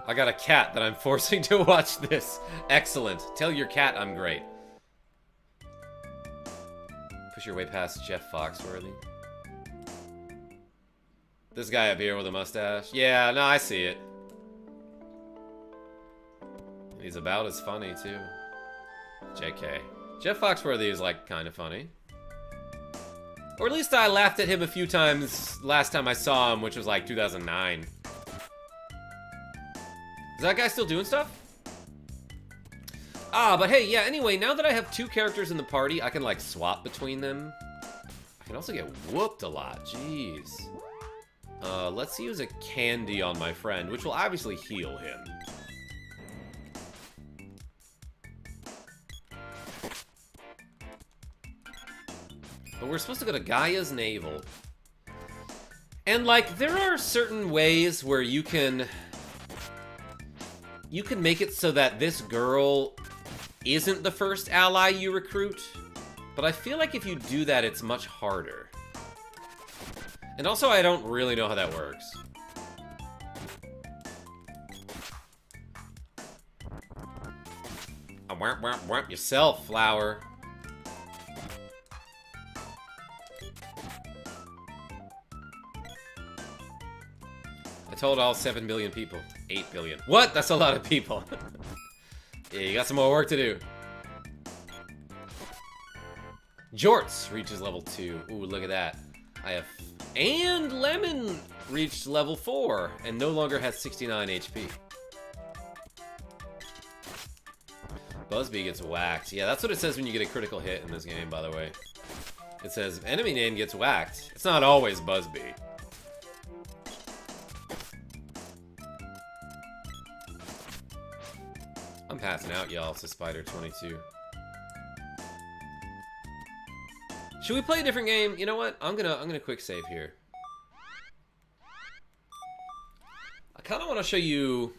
Speaker 1: I got a cat that I'm forcing to watch this. Excellent. Tell your cat I'm great. Push your way past Jeff Foxworthy. This guy up here with a mustache. Yeah, no, I see it. He's about as funny, too. JK. Jeff Foxworthy is, like, kind of funny. Or at least I laughed at him a few times last time I saw him, which was, like, 2009. Is that guy still doing stuff? Ah, but hey, yeah, anyway, now that I have two characters in the party, I can, like, swap between them. I can also get whooped a lot. Jeez. Let's use a candy on my friend, which will obviously heal him. But we're supposed to go to Gaia's Navel. And, like, there are certain ways where you can make it so that this girl isn't the first ally you recruit. But I feel like if you do that, it's much harder. And also, I don't really know how that works. Whamp, whamp, whamp yourself, flower. I told all 7 billion people. 8 billion. What? That's a lot of people. Yeah, you got some more work to do. Jorts reaches level 2. Ooh, look at that. I have... And Lemon reached level 4 and no longer has 69 HP. Busby gets whacked. Yeah, that's what it says when you get a critical hit in this game, by the way. It says, enemy name gets whacked. It's not always Busby. I'm passing out, y'all, says Spider22. Should we play a different game? You know what? I'm gonna quick save here. I kind of want to show you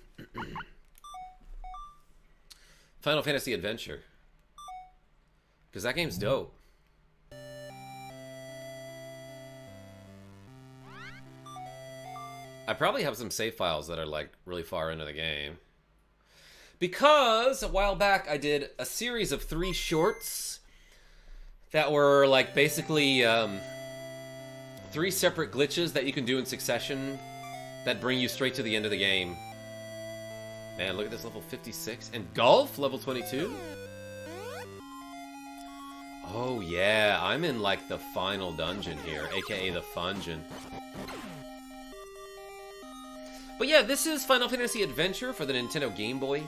Speaker 1: Final Fantasy Adventure, because that game's dope. I probably have some save files that are like really far into the game, because a while back I did a series of 3 shorts that were like basically 3 separate glitches that you can do in succession that bring you straight to the end of the game. Man, look at this, level 56. And golf, level 22? Oh yeah, I'm in like the final dungeon here, aka the Fungeon. But yeah, this is Final Fantasy Adventure for the Nintendo Game Boy.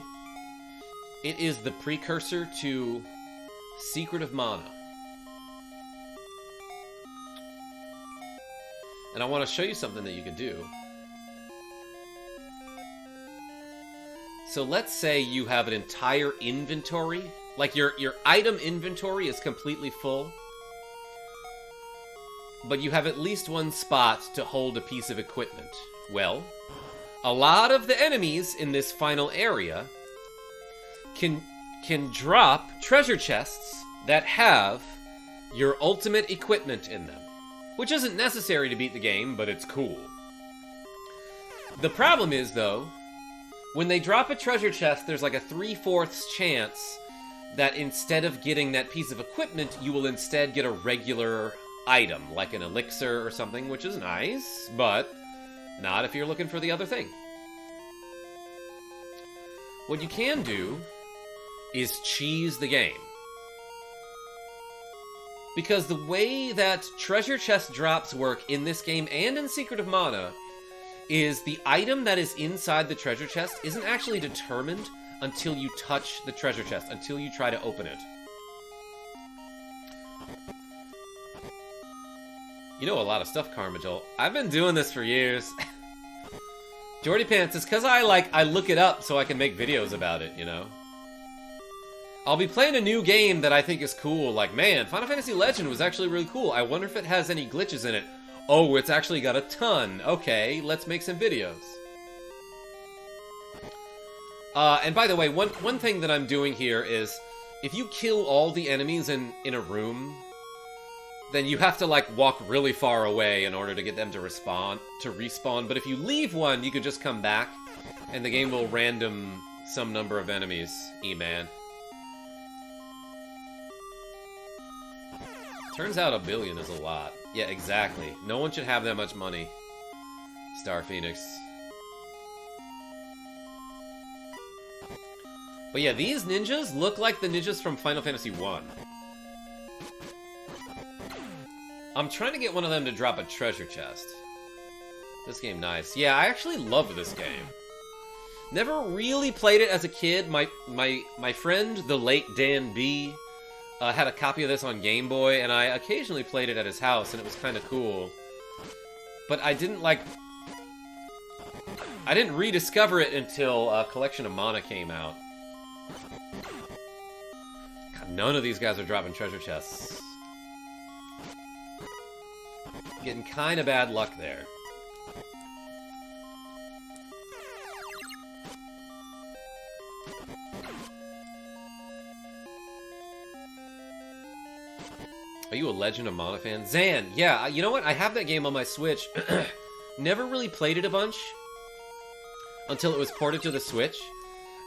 Speaker 1: It is the precursor to Secret of Mana. And I want to show you something that you can do. So let's say you have an entire inventory, like your item inventory is completely full, but you have at least one spot to hold a piece of equipment. Well, a lot of the enemies in this final area can drop treasure chests that have your ultimate equipment in them, which isn't necessary to beat the game, but it's cool. The problem is, though, when they drop a treasure chest, there's like a 3/4 chance that instead of getting that piece of equipment, you will instead get a regular item, like an elixir or something, which is nice, but not if you're looking for the other thing. What you can do is cheese the game. Because the way that treasure chest drops work in this game and in Secret of Mana is the item that is inside the treasure chest isn't actually determined until you touch the treasure chest, until you try to open it. You know a lot of stuff, KarmaJolt. I've been doing this for years. Jordy Pants, it's because I look it up so I can make videos about it, you know? I'll be playing a new game that I think is cool, like, man, Final Fantasy Legend was actually really cool. I wonder if it has any glitches in it. Oh, it's actually got a ton. Okay, let's make some videos. And by the way, one thing that I'm doing here is, if you kill all the enemies in a room, then you have to, like, walk really far away in order to get them to respawn. But if you leave one, you can just come back, and the game will random some number of enemies. E-man. Turns out $1 billion is a lot. Yeah, exactly. No one should have that much money. Star Phoenix. But yeah, these ninjas look like the ninjas from Final Fantasy I. I'm trying to get one of them to drop a treasure chest. This game nice. Yeah, I actually love this game. Never really played it as a kid. My friend, the late Dan B, had a copy of this on Game Boy, and I occasionally played it at his house, and it was kind of cool. But I didn't rediscover it until Collection of Mana came out. God, none of these guys are dropping treasure chests. Getting kind of bad luck there. Are you a Legend of Mana fan? Zan, yeah, you know what? I have that game on my Switch. Never really played it a bunch until it was ported to the Switch.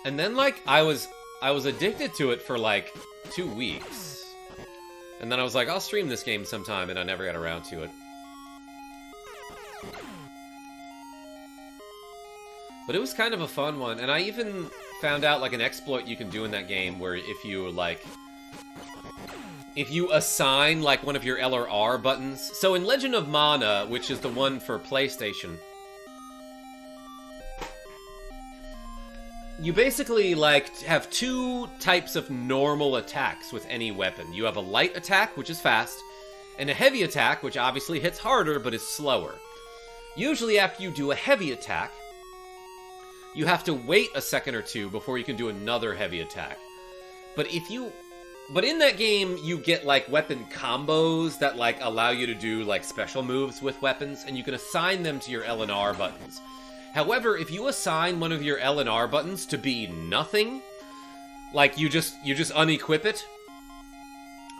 Speaker 1: And then, like, I was addicted to it for, like, 2 weeks. And then I was like, I'll stream this game sometime, and I never got around to it. But it was kind of a fun one, and I even found out, like, an exploit you can do in that game where if you, like... if you assign, like, one of your L or R buttons... So in Legend of Mana, which is the one for PlayStation... you basically, like, have 2 types of normal attacks with any weapon. You have a light attack, which is fast, and a heavy attack, which obviously hits harder, but is slower. Usually after you do a heavy attack, you have to wait a second or 2 before you can do another heavy attack. But in that game, you get, like, weapon combos that, like, allow you to do, like, special moves with weapons, and you can assign them to your L and R buttons. However, if you assign one of your L and R buttons to be nothing, like, you just unequip it.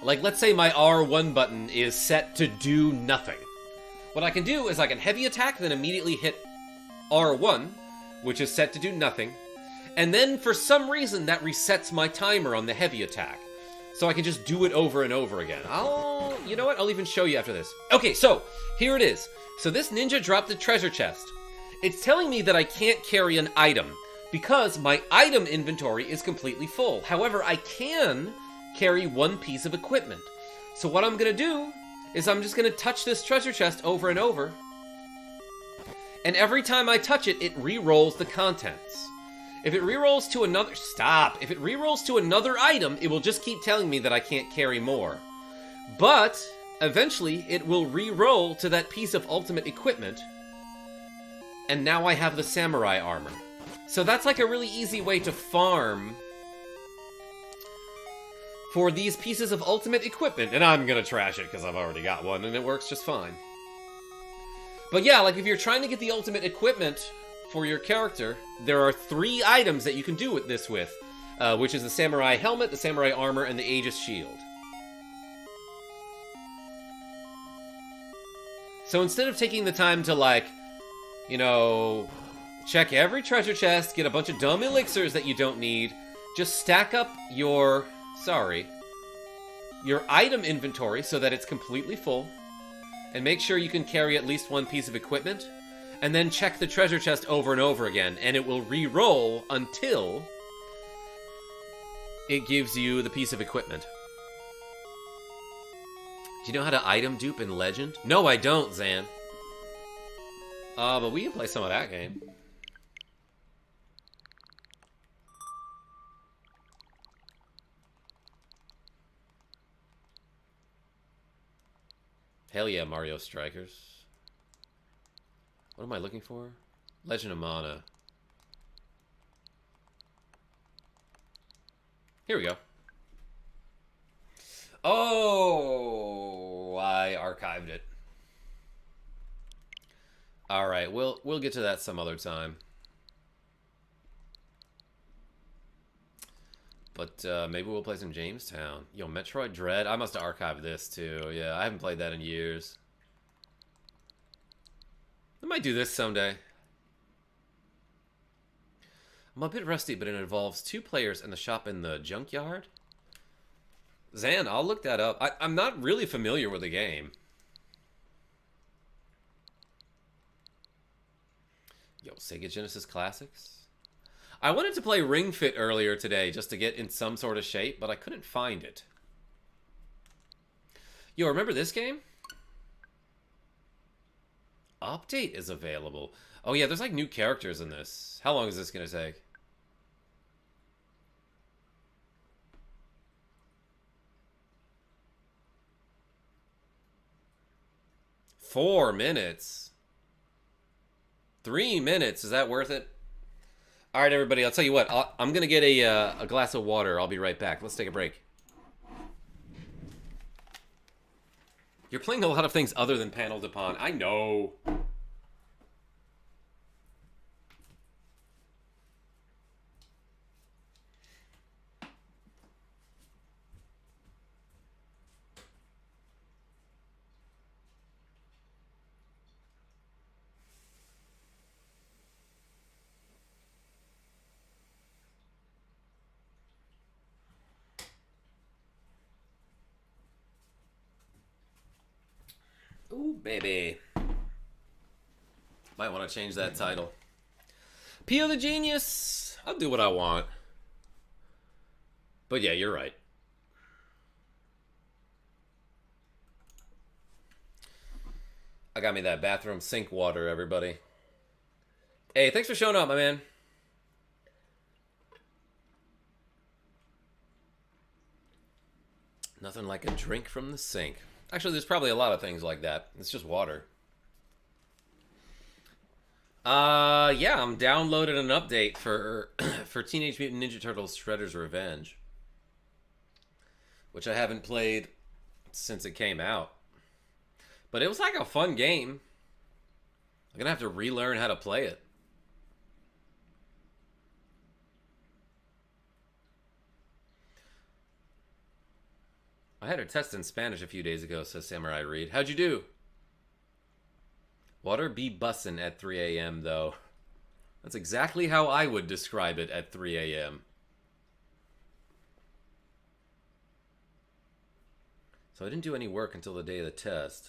Speaker 1: Like, let's say my R1 button is set to do nothing. What I can do is I can heavy attack, then immediately hit R1, which is set to do nothing, and then for some reason that resets my timer on the heavy attack. So I can just do it over and over again. You know what? I'll even show you after this. Okay, so, here it is. So this ninja dropped a treasure chest. It's telling me that I can't carry an item, because my item inventory is completely full. However, I can carry 1 piece of equipment. So what I'm gonna do is I'm just gonna touch this treasure chest over and over, and every time I touch it, it re-rolls the contents. If it re-rolls to another... Stop! If it re-rolls to another item, it will just keep telling me that I can't carry more. But, eventually, it will re-roll to that piece of ultimate equipment, and now I have the samurai armor. So that's like a really easy way to farm for these pieces of ultimate equipment. And I'm gonna trash it because I've already got one, and it works just fine. But yeah, like if you're trying to get the ultimate equipment for your character, there are 3 items that you can do this with, which is the samurai helmet, the samurai armor, and the Aegis shield. So instead of taking the time to, like, you know, check every treasure chest, get a bunch of dumb elixirs that you don't need, just stack up your item inventory so that it's completely full, and make sure you can carry at least 1 piece of equipment, and then check the treasure chest over and over again, and it will re-roll until it gives you the piece of equipment. Do you know how to item dupe in Legend? No, I don't, Zan. But we can play some of that game. Hell yeah, Mario Strikers. What am I looking for? Legend of Mana. Here we go. Oh, I archived it. All right, we'll get to that some other time. But maybe we'll play some Jamestown. Yo, Metroid Dread. I must have archived this too. Yeah, I haven't played that in years. I might do this someday. I'm a bit rusty, but it involves 2 players and the shop in the junkyard. Zan, I'll look that up. I'm not really familiar with the game. Yo, Sega Genesis Classics? I wanted to play Ring Fit earlier today just to get in some sort of shape, but I couldn't find it. Yo, remember this game? Update is available. Oh yeah, there's like new characters in this. How long is this gonna take? Four minutes. 3 minutes. Is that worth it? All right, everybody. I'll tell you what. I'm gonna get a glass of water. I'll be right back. Let's take a break. You're playing a lot of things other than Panel de Pon. I know. Ooh, baby. Might want to change that title. Pio the Genius. I'll do what I want. But yeah, you're right. I got me that bathroom sink water, everybody. Hey, thanks for showing up, my man. Nothing like a drink from the sink. Actually, there's probably a lot of things like that. It's just water. Yeah, I'm downloading an update for for Teenage Mutant Ninja Turtles Shredder's Revenge, which I haven't played since it came out. But it was like a fun game. I'm gonna have to relearn how to play it. I had a test in Spanish a few days ago, says Samurai Reed. How'd you do? Water be bussin' at 3 a.m. though. That's exactly how I would describe it at 3 a.m. So I didn't do any work until the day of the test.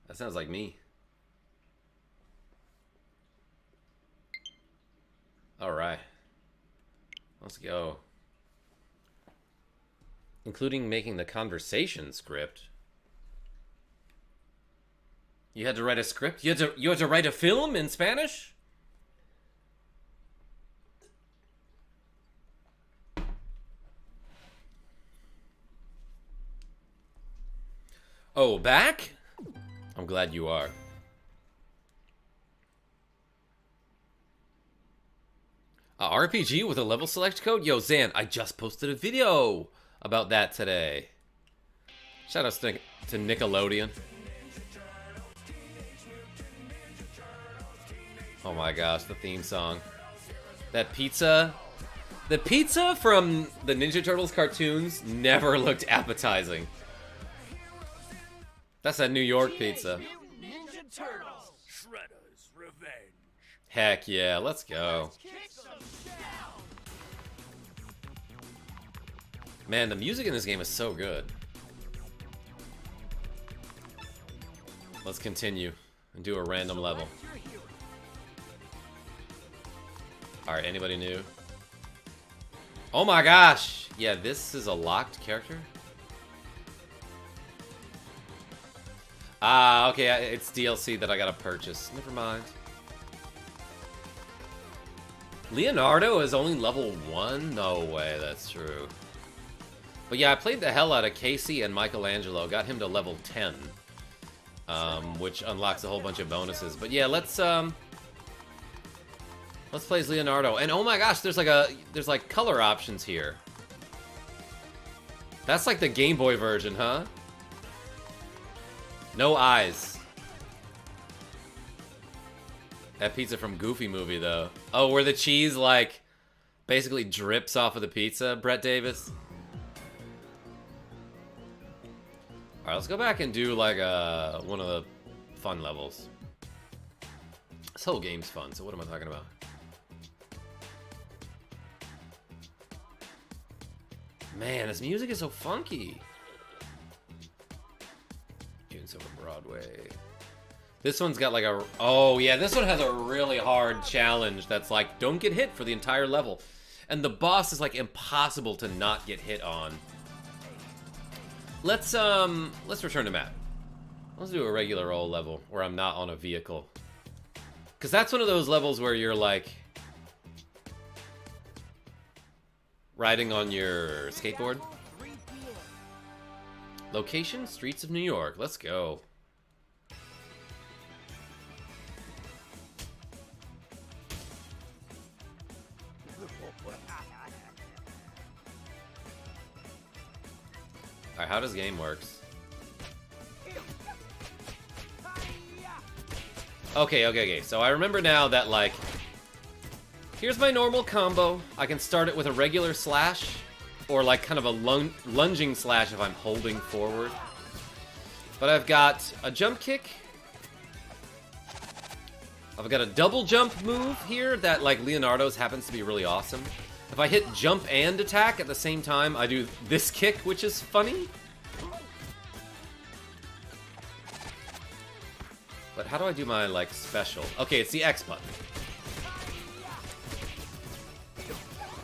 Speaker 1: That sounds like me. Alright. Let's go. Including making the conversation script. You had to write a script? You had to write a film in Spanish? Oh, back? I'm glad you are. A RPG with a level select code? Yo, Zan, I just posted a video about that today. Shout out to Nickelodeon. Oh my gosh, the theme song. That pizza. The pizza from the Ninja Turtles cartoons never looked appetizing. That's that New York pizza.
Speaker 4: Ninja Turtles, Shredder's Revenge.
Speaker 1: Heck yeah, let's go. Man, the music in this game is so good. Let's continue and do a random level. Alright, anybody new? Oh my gosh! Yeah, this is a locked character? Ah, okay, it's DLC that I gotta purchase. Never mind. Leonardo is only level 1? No way, that's true. But yeah, I played the hell out of Casey and Michelangelo. Got him to level 10. Which unlocks a whole bunch of bonuses. But yeah, let's play as Leonardo. And oh my gosh, there's like color options here. That's like the Game Boy version, huh? No eyes. That pizza from Goofy movie, though. Oh, where the cheese, like, basically drips off of the pizza, Brett Davis. Alright, let's go back and do, like, one of the fun levels. This whole game's fun, so what am I talking about? Man, this music is so funky. Tunes over Broadway. This one's got like a... Oh, yeah, this one has a really hard challenge that's like, don't get hit for the entire level. And the boss is like impossible to not get hit on. Let's return to map. Let's do a regular old level where I'm not on a vehicle. Because that's one of those levels where you're like... riding on your skateboard. Location, streets of New York. Let's go. Alright, how does game works? Okay. So I remember now that, like, here's my normal combo. I can start it with a regular slash, or like kind of a lunging slash if I'm holding forward. But I've got a jump kick. I've got a double jump move here that, like, Leonardo's happens to be really awesome. If I hit jump and attack at the same time, I do this kick, which is funny. how do I do my, like, special? Okay, it's the X button.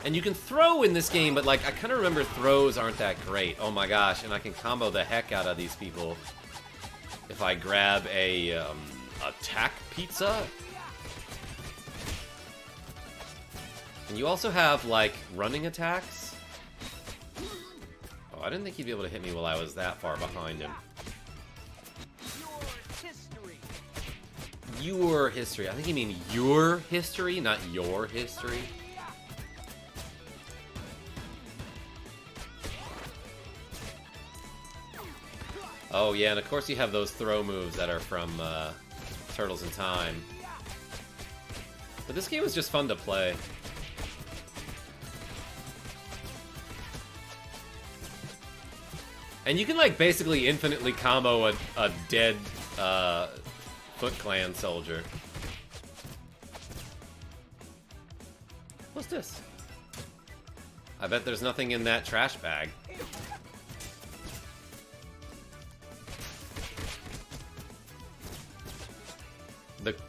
Speaker 1: And you can throw in this game, but, like, I kind of remember throws aren't that great. Oh my gosh, and I can combo the heck out of these people if I grab a, attack pizza. And you also have, like, running attacks. Oh, I didn't think he'd be able to hit me while I was that far behind him. Your history. I think you mean your history, not your history. Oh, yeah, and of course you have those throw moves that are from Turtles in Time. But this game was just fun to play. And you can, like, basically infinitely combo a dead Foot Clan soldier. What's this? I bet there's nothing in that trash bag.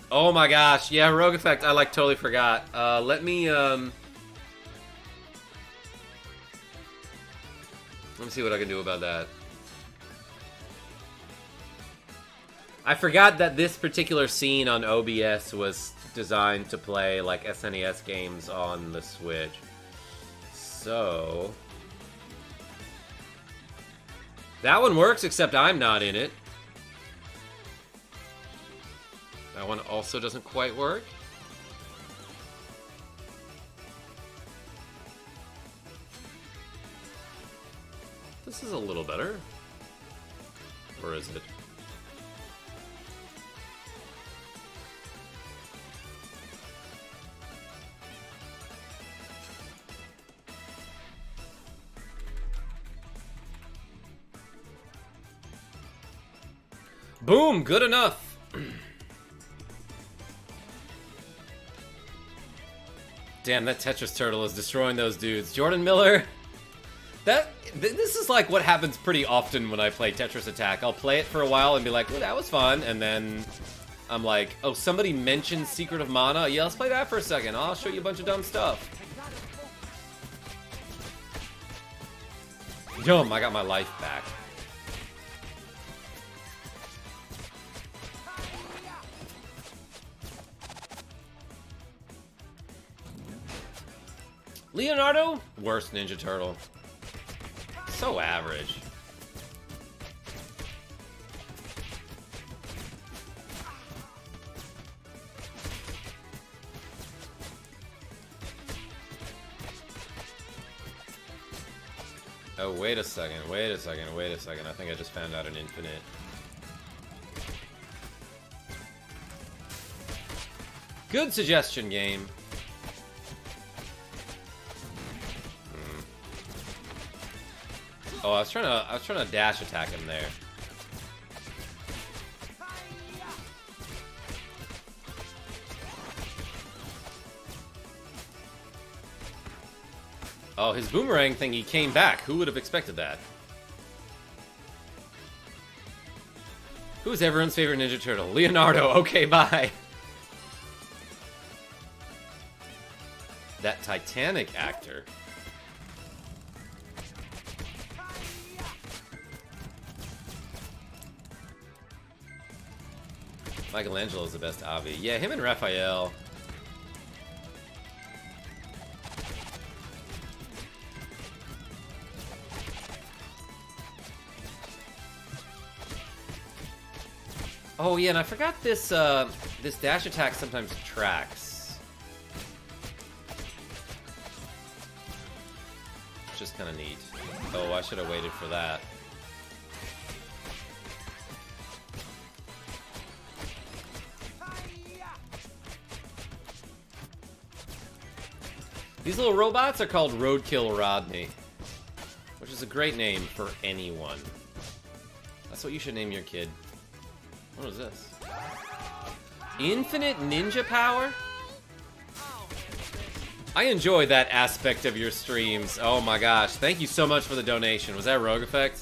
Speaker 1: Oh my gosh, yeah, Rogue Effect, I like totally forgot. Let me see what I can do about that. I forgot that this particular scene on OBS was designed to play, like, SNES games on the Switch. So... that one works, except I'm not in it. That one also doesn't quite work. This is a little better. Or is it? Boom! Good enough! Damn, that Tetris turtle is destroying those dudes. Jordan Miller, this is like what happens pretty often when I play Tetris Attack. I'll play it for a while and be like, well, that was fun, and then I'm like, oh, somebody mentioned Secret of Mana? Yeah, let's play that for a second. I'll show you a bunch of dumb stuff. Yum, I got my life back. Leonardo? Worst Ninja Turtle. So average. Oh, wait a second, wait a second, wait a second. I think I just found out an infinite. Good suggestion, game. Oh, I was trying to dash attack him there. Oh, his boomerang thingy came back. Who would have expected that? Who's everyone's favorite Ninja Turtle? Leonardo. Okay, bye. That Titanic actor. Michelangelo's the best Avi. Yeah, him and Raphael. Oh yeah, and I forgot this this dash attack sometimes tracks. It's just kind of neat. Oh, I should have waited for that. These little robots are called Roadkill Rodney, which is a great name for anyone. That's what you should name your kid. What is this? Infinite ninja power? I enjoy that aspect of your streams. Oh my gosh. Thank you so much for the donation. Was that Rogue Effect?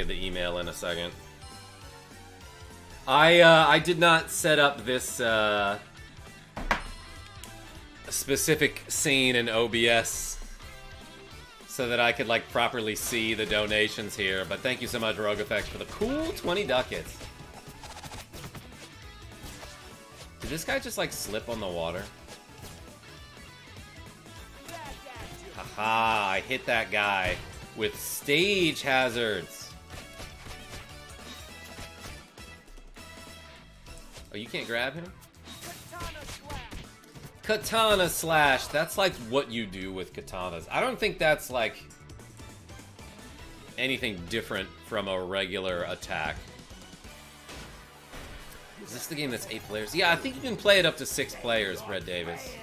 Speaker 1: get the email in a second. I did not set up this specific scene in OBS so that I could like properly see the donations here, but thank you so much, Rogue Effects, for the cool 20 ducats. Did this guy just like slip on the water? Haha, I hit that guy with stage hazards. Oh, you can't grab him? Katana slash. That's like what you do with katanas. I don't think that's like anything different from a regular attack. Is this the game that's 8 players? Yeah, I think you can play it up to 6 players, Brett Davis.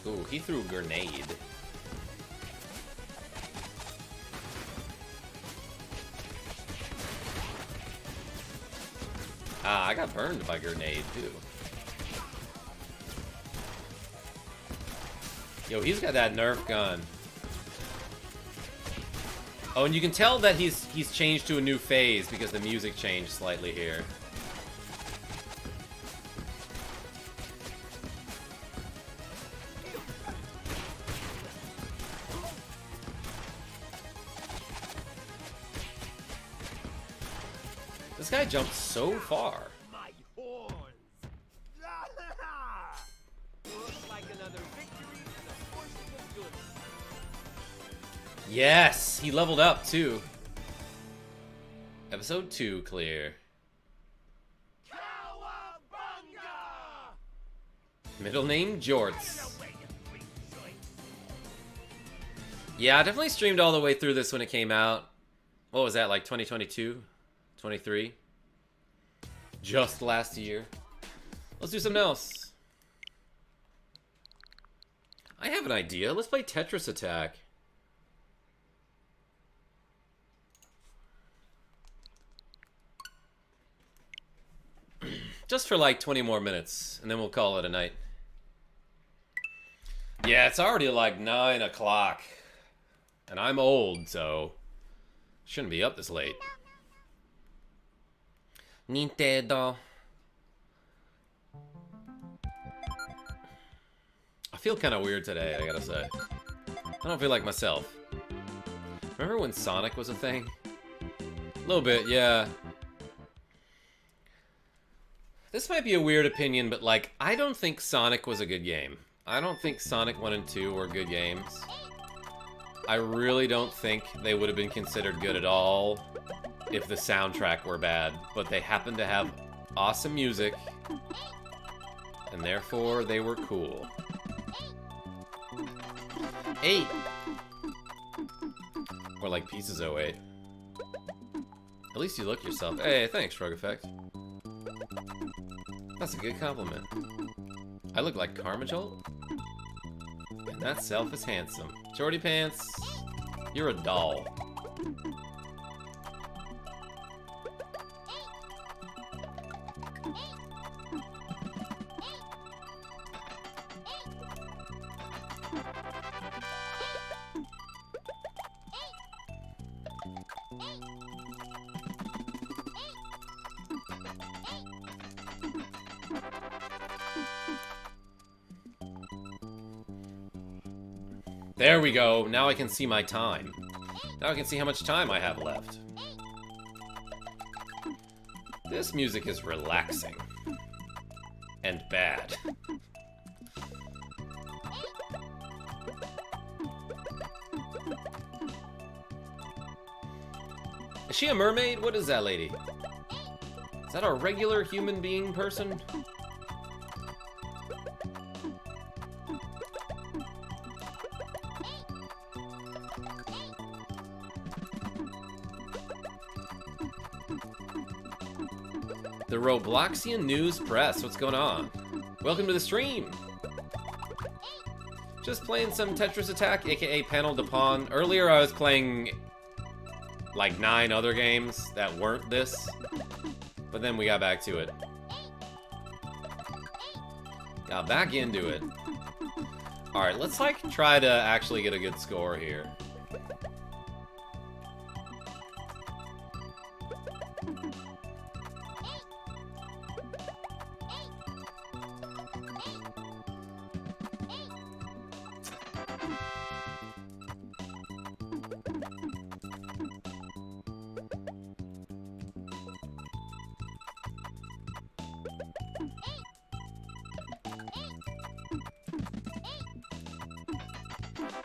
Speaker 1: Ooh, he threw a grenade. Ah, I got burned by grenade, too. Yo, he's got that Nerf gun. Oh, and you can tell that he's changed to a new phase because the music changed slightly here. This guy jumped so far.
Speaker 4: My horns. Looks like another victory for the forces of good.
Speaker 1: Yes, he leveled up too. Episode 2 clear.
Speaker 4: Cowabunga!
Speaker 1: Middle name Jorts. Yeah, I definitely streamed all the way through this when it came out. What was that, like 2022? 23? Just last year. Let's do something else. I have an idea. Let's play Tetris Attack. Just for like 20 more minutes, and then we'll call it a night. Yeah, it's already like 9 o'clock. And I'm old, so shouldn't be up this late. Nintendo. I feel kind of weird today, I gotta say. I don't feel like myself. Remember when Sonic was a thing? A little bit, yeah. This might be a weird opinion, but like, I don't think Sonic was a good game. I don't think Sonic 1 and 2 were good games. I really don't think they would have been considered good at all if the soundtrack were bad, but they happen to have awesome music, and therefore they were cool. 8! Or like Pieces 08. At least you look yourself. Hey, thanks, Shrug Effect. That's a good compliment. I look like KarmaJolt? And that self is handsome. Shorty Pants, you're a doll. There we go. Now I can see my time. Now I can see how much time I have left. This music is relaxing. And bad. Is she a mermaid? What is that lady? Is that a regular human being person? The Robloxian News Press, what's going on? Welcome to the stream! Just playing some Tetris Attack, aka Panel de Pon. Earlier I was playing like 9 other games that weren't this, but then we got back to it. Got back into it. Alright, let's like try to actually get a good score here.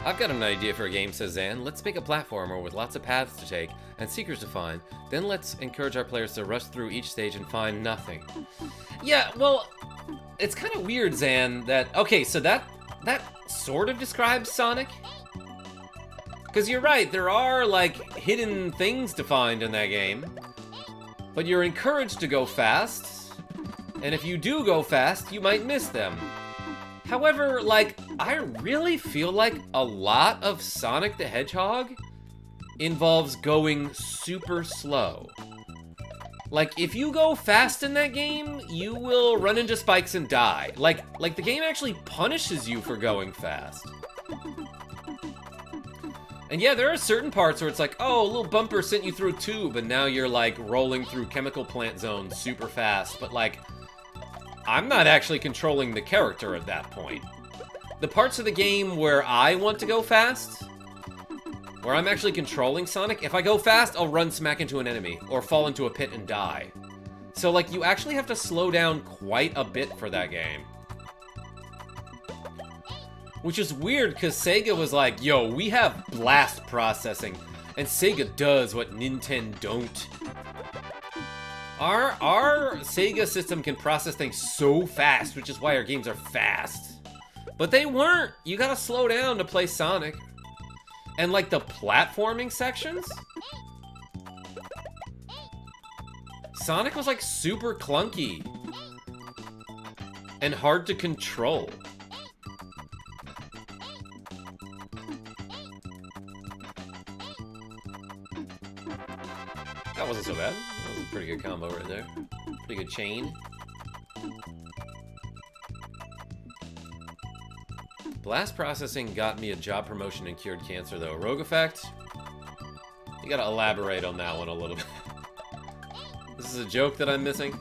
Speaker 1: I've got an idea for a game, says Zan. Let's make a platformer with lots of paths to take and secrets to find. Then let's encourage our players to rush through each stage and find nothing. Yeah, well, it's kind of weird, Zan, that... Okay, so that sort of describes Sonic. Because you're right, there are, like, hidden things to find in that game. But you're encouraged to go fast. And if you do go fast, you might miss them. However, like, I really feel like a lot of Sonic the Hedgehog involves going super slow. Like, if you go fast in that game, you will run into spikes and die. Like the game actually punishes you for going fast. And yeah, there are certain parts where it's like, oh, a little bumper sent you through a tube, and now you're, like, rolling through chemical plant zones super fast, but, like, I'm not actually controlling the character at that point. The parts of the game where I want to go fast, where I'm actually controlling Sonic, if I go fast, I'll run smack into an enemy, or fall into a pit and die. So, like, you actually have to slow down quite a bit for that game. Which is weird, because Sega was like, yo, we have blast processing, and Sega does what Nintendo don't. Our Sega system can process things so fast, which is why our games are fast. But they weren't. You gotta slow down to play Sonic. And like the platforming sections? Sonic was like super clunky. And hard to control. That wasn't so bad. That was a pretty good combo right there. Pretty good chain. Blast processing got me a job promotion and cured cancer, though. Rogue effect? You gotta elaborate on that one a little bit. This is a joke that I'm missing?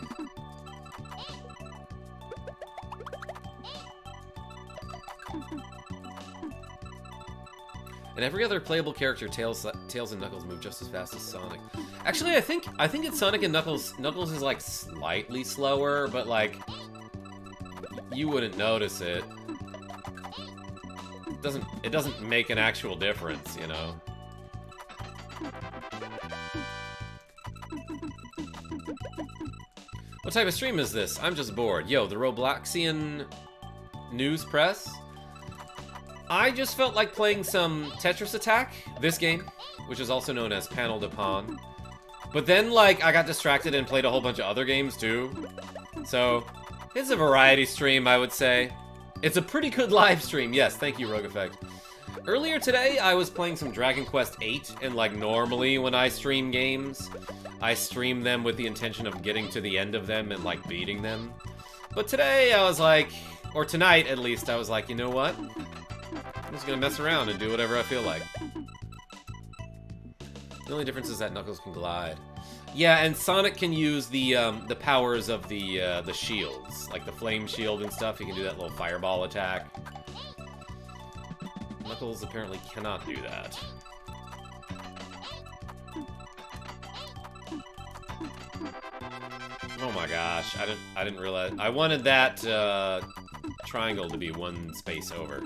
Speaker 1: And every other playable character, Tails and Knuckles move just as fast as Sonic. Actually, I think it's Sonic and Knuckles. Knuckles is like slightly slower, but like you wouldn't notice it. It doesn't make an actual difference, you know. What type of stream is this? I'm just bored. Yo, the Robloxian news press. I just felt like playing some Tetris Attack, this game, which is also known as Panel de Pon. But then, like, I got distracted and played a whole bunch of other games, too. So, it's a variety stream, I would say. It's a pretty good live stream. Yes, thank you, Rogue Effect. Earlier today, I was playing some Dragon Quest VIII, and, like, normally when I stream games, I stream them with the intention of getting to the end of them and, like, beating them. But today, I was like, or tonight, at least, I was like, you know what? I'm just gonna mess around and do whatever I feel like. The only difference is that Knuckles can glide. Yeah, and Sonic can use the powers of the shields, like the flame shield and stuff. He can do that little fireball attack. Knuckles apparently cannot do that. Oh my gosh, I didn't realize. I wanted that triangle to be one space over.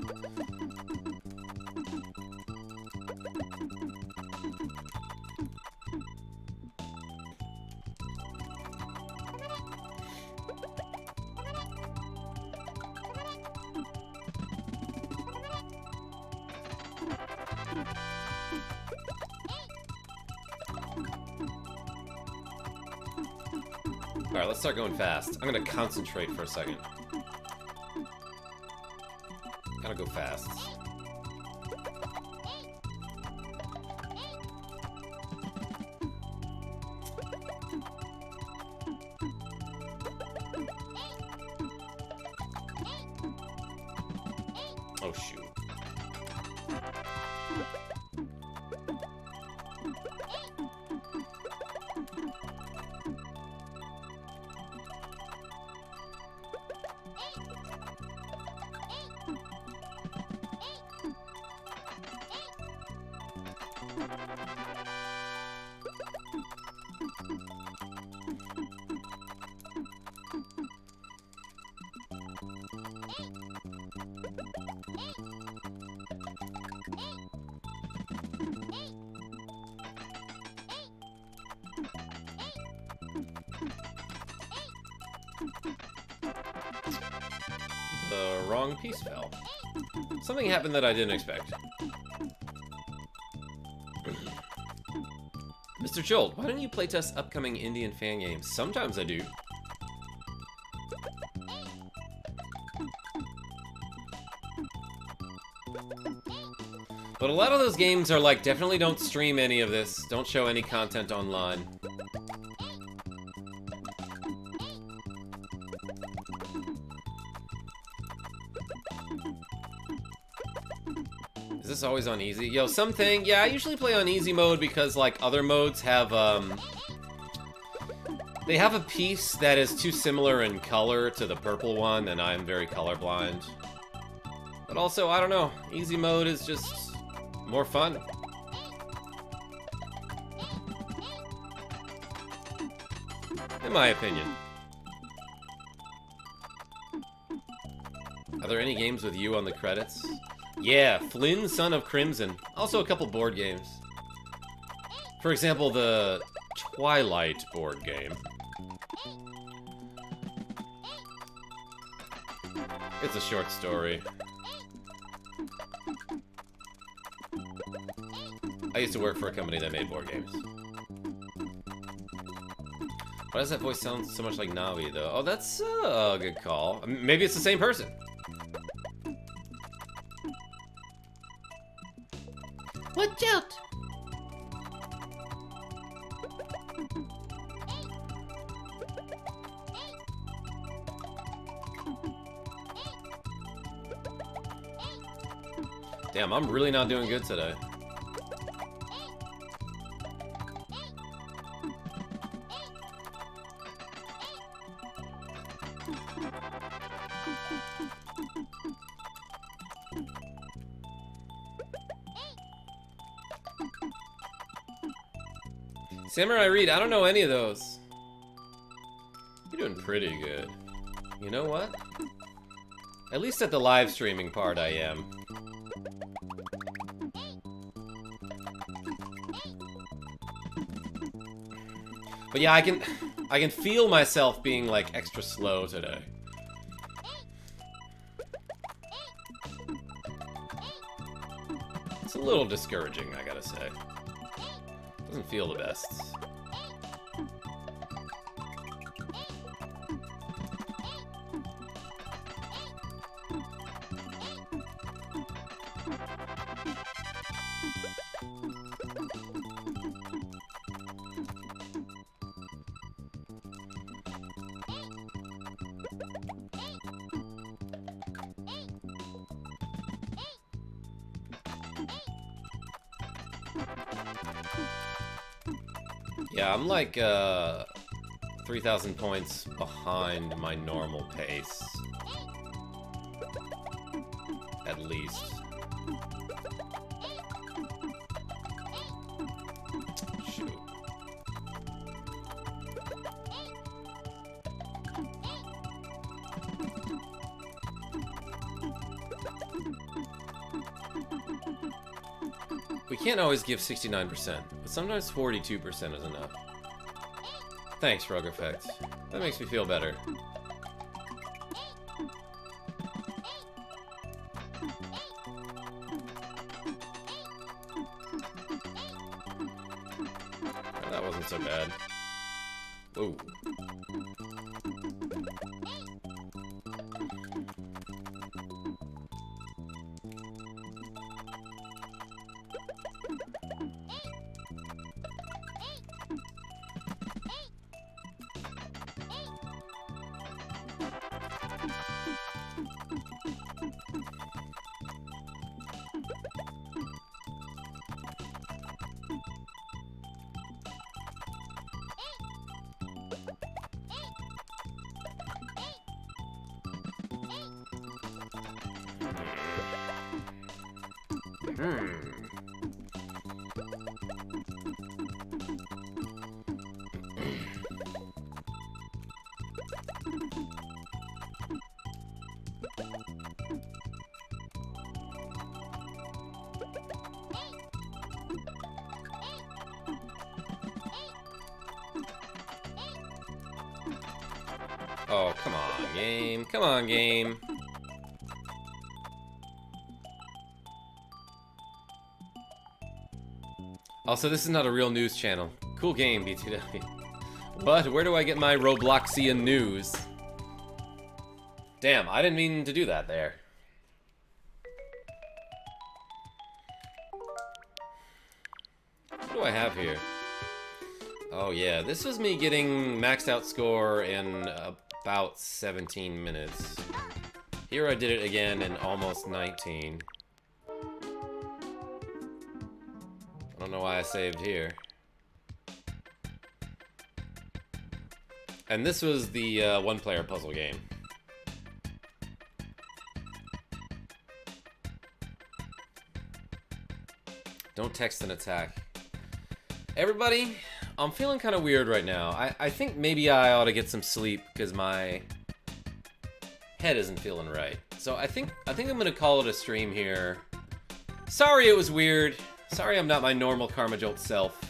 Speaker 1: Alright, let's start going fast. I'm gonna concentrate for a second. Gotta go fast. Oh, shoot. The wrong piece fell. Something happened that I didn't expect. Mr. Jolt, why don't you playtest upcoming indie and fan games? Sometimes I do. But a lot of those games are like, definitely don't stream any of this. Don't show any content online. Is this always on easy? Yo, something, yeah, I usually play on easy mode because like other modes have, they have a piece that is too similar in color to the purple one, and I'm very colorblind. But also, I don't know, easy mode is just more fun. In my opinion. Are there any games with you on the credits? Yeah, Flynn, Son of Crimson. Also a couple board games. For example, the Twilight board game. It's a short story. I used to work for a company that made board games. Why does that voice sound so much like Navi, though? Oh, that's a good call. Maybe it's the same person. Watch out! Damn, I'm really not doing good today. Samurai Reed, I don't know any of those. You're doing pretty good. You know what? At least at the live streaming part, I am. But yeah, I can feel myself being like extra slow today. It's a little discouraging, I gotta say. Doesn't feel the best. Yeah, I'm like 3,000 points behind my normal pace. At least. Shoot. We can't always give 69%, but sometimes 42% is enough. Thanks, Rogue Effect. That makes me feel better. Oh, that wasn't so bad. Whoa. Oh, come on, game. Come on, game. Also, this is not a real news channel. Cool game, BTW. But where do I get my Robloxian news? Damn, I didn't mean to do that there. What do I have here? Oh yeah, this was me getting maxed out score in about 17 minutes. Here I did it again in almost 19. I don't know why I saved here. And this was the one-player puzzle game. Don't text an attack. Everybody, I'm feeling kind of weird right now. I think maybe I ought to get some sleep because my head isn't feeling right. So I think I'm gonna call it a stream here. Sorry it was weird. Sorry I'm not my normal KarmaJolt self.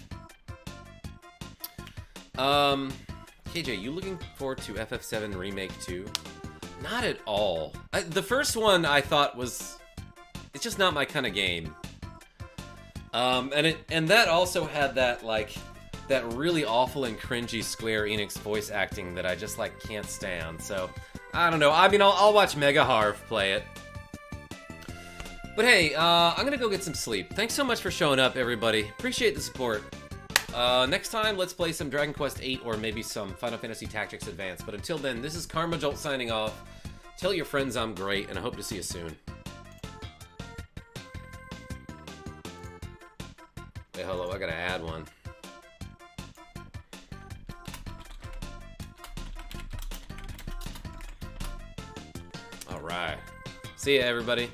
Speaker 1: KJ, you looking forward to FF7 Remake 2? Not at all. The first one I thought was... It's just not my kind of game. And that also had that, like, that really awful and cringy Square Enix voice acting that I just, like, can't stand. So, I don't know. I mean, I'll watch Mega Harv play it. But hey, I'm gonna go get some sleep. Thanks so much for showing up, everybody. Appreciate the support. Next time, let's play some Dragon Quest VIII or maybe some Final Fantasy Tactics Advance. But until then, this is KarmaJolt signing off. Tell your friends I'm great, and I hope to see you soon. Hey, hello, I gotta add one. Alright. See ya, everybody.